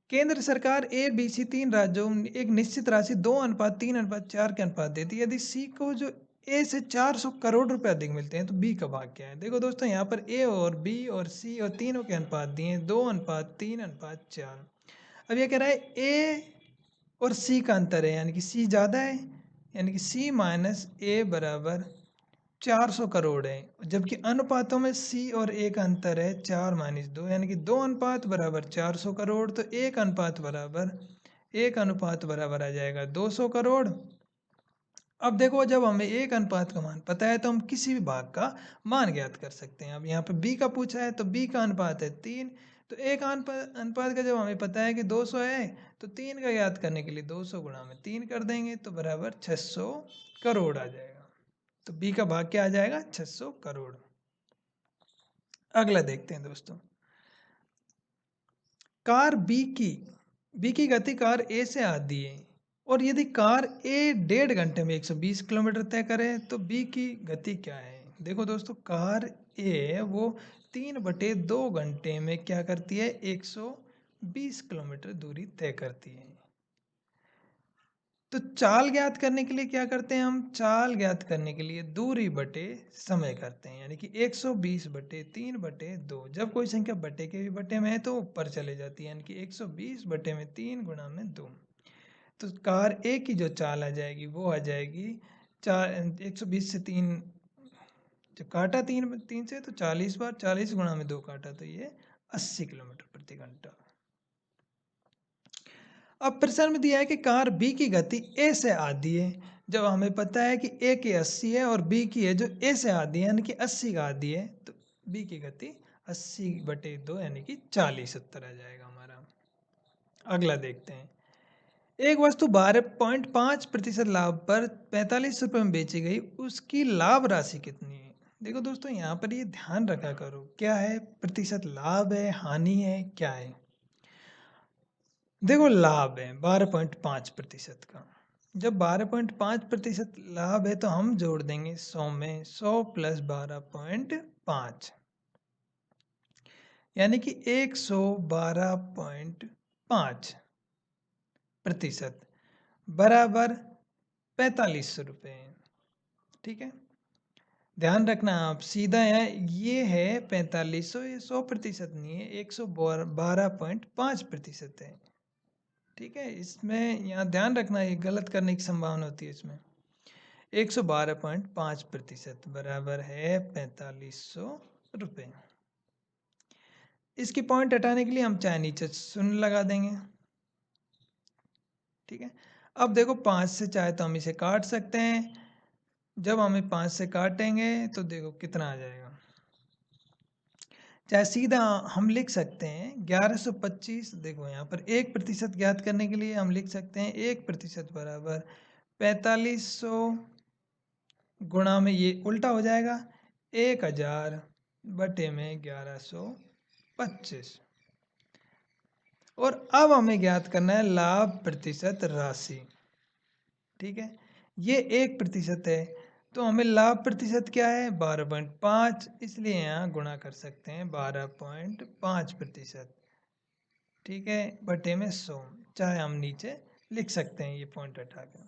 केंद्र सरकार ए बी सी 3 राज्यों में एक निश्चित राशि 2:3:4 के अनुपात देती है, यदि सी को जो ए से 400 करोड़ रुपए अधिक मिलते हैं तो बी का भाग क्या है। देखो दोस्तों, यहाँ पर ए और बी और सी और तीनों के अनुपात दिए हैं 2:3:4। अब ये कह रहा है ए और सी का अंतर है, यानी कि सी ज़्यादा है, यानी कि सी माइनस ए बराबर 400 करोड़ है, जबकि अनुपातों में सी और ए का अंतर है 4-2, यानी कि 2 अनुपात बराबर 400 करोड़, तो एक अनुपात बराबर आ जाएगा 200 करोड़। अब देखो, जब हमें एक अनुपात का मान पता है तो हम किसी भी भाग का मान ज्ञात कर सकते हैं। अब यहाँ पे बी का पूछा है तो बी का अनुपात है 3, तो एक अनुपात का जब हमें पता है कि 200 है, तो 3 का ज्ञात करने के लिए 200 गुणा में 3 कर देंगे तो बराबर 600 करोड़ आ जाएगा। तो बी का भाग क्या आ जाएगा, 600 करोड़। अगला देखते हैं दोस्तों, कार बी की गति कार ए से आधी है, और यदि कार ए 1.5 घंटे में 120 किलोमीटर तय करे तो बी की गति क्या है। देखो दोस्तों, कार ए वो 3/2 घंटे में क्या करती है, 120 किलोमीटर दूरी तय करती है। तो चाल ज्ञात करने के लिए क्या करते हैं, हम चाल ज्ञात करने के लिए दूरी बटे समय करते हैं, यानी कि 120 बटे 3/2। जब कोई संख्या बटे के भी बटे में है तो ऊपर चले जाती है, यानी कि 120 बटे में 3 गुणा में 2। तो कार ए की जो चाल आ जाएगी वो आ जाएगी 120 से 3 जो काटा 3 से, तो 40 बार, 40 गुणा में 2 काटा तो ये 80 किलोमीटर प्रति घंटा। अब प्रश्न में दिया है कि कार बी की गति ए से आधी है, जब हमें पता है कि ए की 80 है और बी की है जो ए से आधी है, यानी कि 80 का आधी है, तो बी की गति 80/2 यानी कि 40 उत्तर आ जाएगा हमारा। अगला देखते हैं, एक वस्तु 12.5% लाभ पर 45 रुपये में बेची गई, उसकी लाभ राशि कितनी है। देखो दोस्तों, यहाँ पर ये ध्यान रखा करो, क्या है, प्रतिशत लाभ है, हानि है, क्या है। देखो, लाभ है 12.5% का, जब 12.5% लाभ है तो हम जोड़ देंगे 100 में 100 प्लस 12.5, यानी कि 112.5% बराबर 4500 रुपये, ठीक है। ध्यान रखना, आप सीधा है, ये है 4500, ये 100% नहीं है, 112.5% है, ठीक है। इसमें यहाँ ध्यान रखना, ये गलत करने की संभावना होती है इसमें। 112.5% बराबर है 4500 रुपये। इसकी पॉइंट हटाने के लिए हम चाहे नीचे शून्य लगा देंगे, ठीक है। अब देखो, 5 से चाहे तो हम इसे काट सकते हैं, जब हमें 5 से काटेंगे तो देखो कितना आ जाएगा, चाहे सीधा हम लिख सकते हैं 1125। देखो यहाँ पर 1% ज्ञात करने के लिए हम लिख सकते हैं 1% बराबर 4500 गुणा में ये उल्टा हो जाएगा 1000 बटे में 1125। और अब हमें ज्ञात करना है लाभ प्रतिशत राशि। ठीक है, ये 1% है, तो हमें लाभ प्रतिशत क्या है 12.5, इसलिए यहाँ गुणा कर सकते हैं 12.5%। ठीक है, बटे में 100, चाहे हम नीचे लिख सकते हैं ये पॉइंट हटा कर।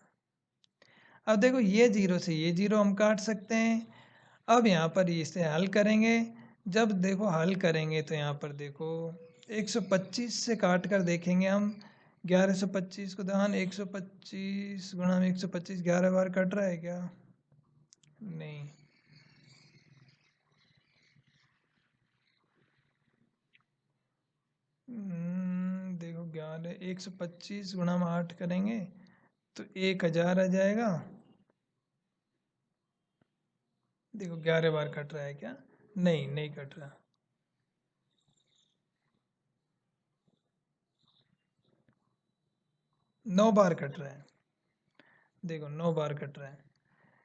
अब देखो ये जीरो से ये जीरो हम काट सकते हैं। अब यहाँ पर इसे हल करेंगे, जब देखो हल करेंगे तो यहाँ पर देखो 125 से काट कर देखेंगे हम 1125 को दहन 125 गुणा में 125 11 बार कट रहा है क्या? नहीं। देखो 125 गुणा में 8 करेंगे तो 1000 आ जाएगा। देखो 11 बार कट रहा है क्या? नहीं, नहीं कट रहा। नौ बार कट रहा है। देखो 9 बार कट रहा है।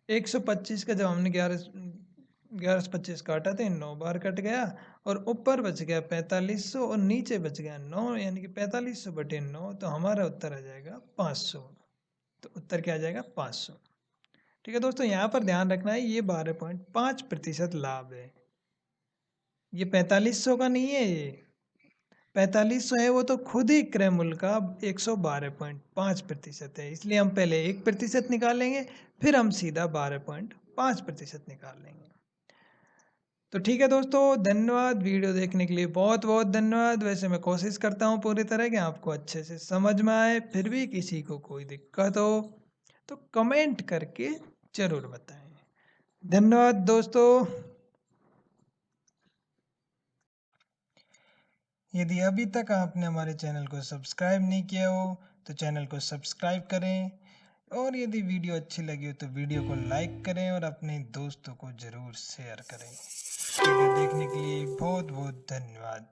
125 का जब हमने 11 से 25 काटा तो 9 बार कट गया, और ऊपर बच गया 4500 और नीचे बच गया 9, यानी कि 4500 बटे 9, तो हमारा उत्तर आ जाएगा 500। तो उत्तर क्या आ जाएगा 500। ठीक है दोस्तों, यहाँ पर ध्यान रखना है ये 12.5% लाभ है, ये 4500 का नहीं है। ये 4500 है वो तो खुद ही क्रय मूल्य का 112.5% है, इसलिए हम पहले 1% निकालेंगे, फिर हम सीधा 12.5% निकाल लेंगे। तो ठीक है दोस्तों, धन्यवाद वीडियो देखने के लिए, बहुत बहुत धन्यवाद। वैसे मैं कोशिश करता हूँ पूरी तरह कि आपको अच्छे से समझ में आए, फिर भी किसी को कोई दिक्कत हो तो कमेंट करके ज़रूर बताएं। धन्यवाद दोस्तों। यदि अभी तक आपने हमारे चैनल को सब्सक्राइब नहीं किया हो तो चैनल को सब्सक्राइब करें, और यदि वीडियो अच्छी लगी हो तो वीडियो को लाइक करें और अपने दोस्तों को ज़रूर शेयर करें। वीडियो देखने के लिए बहुत बहुत धन्यवाद।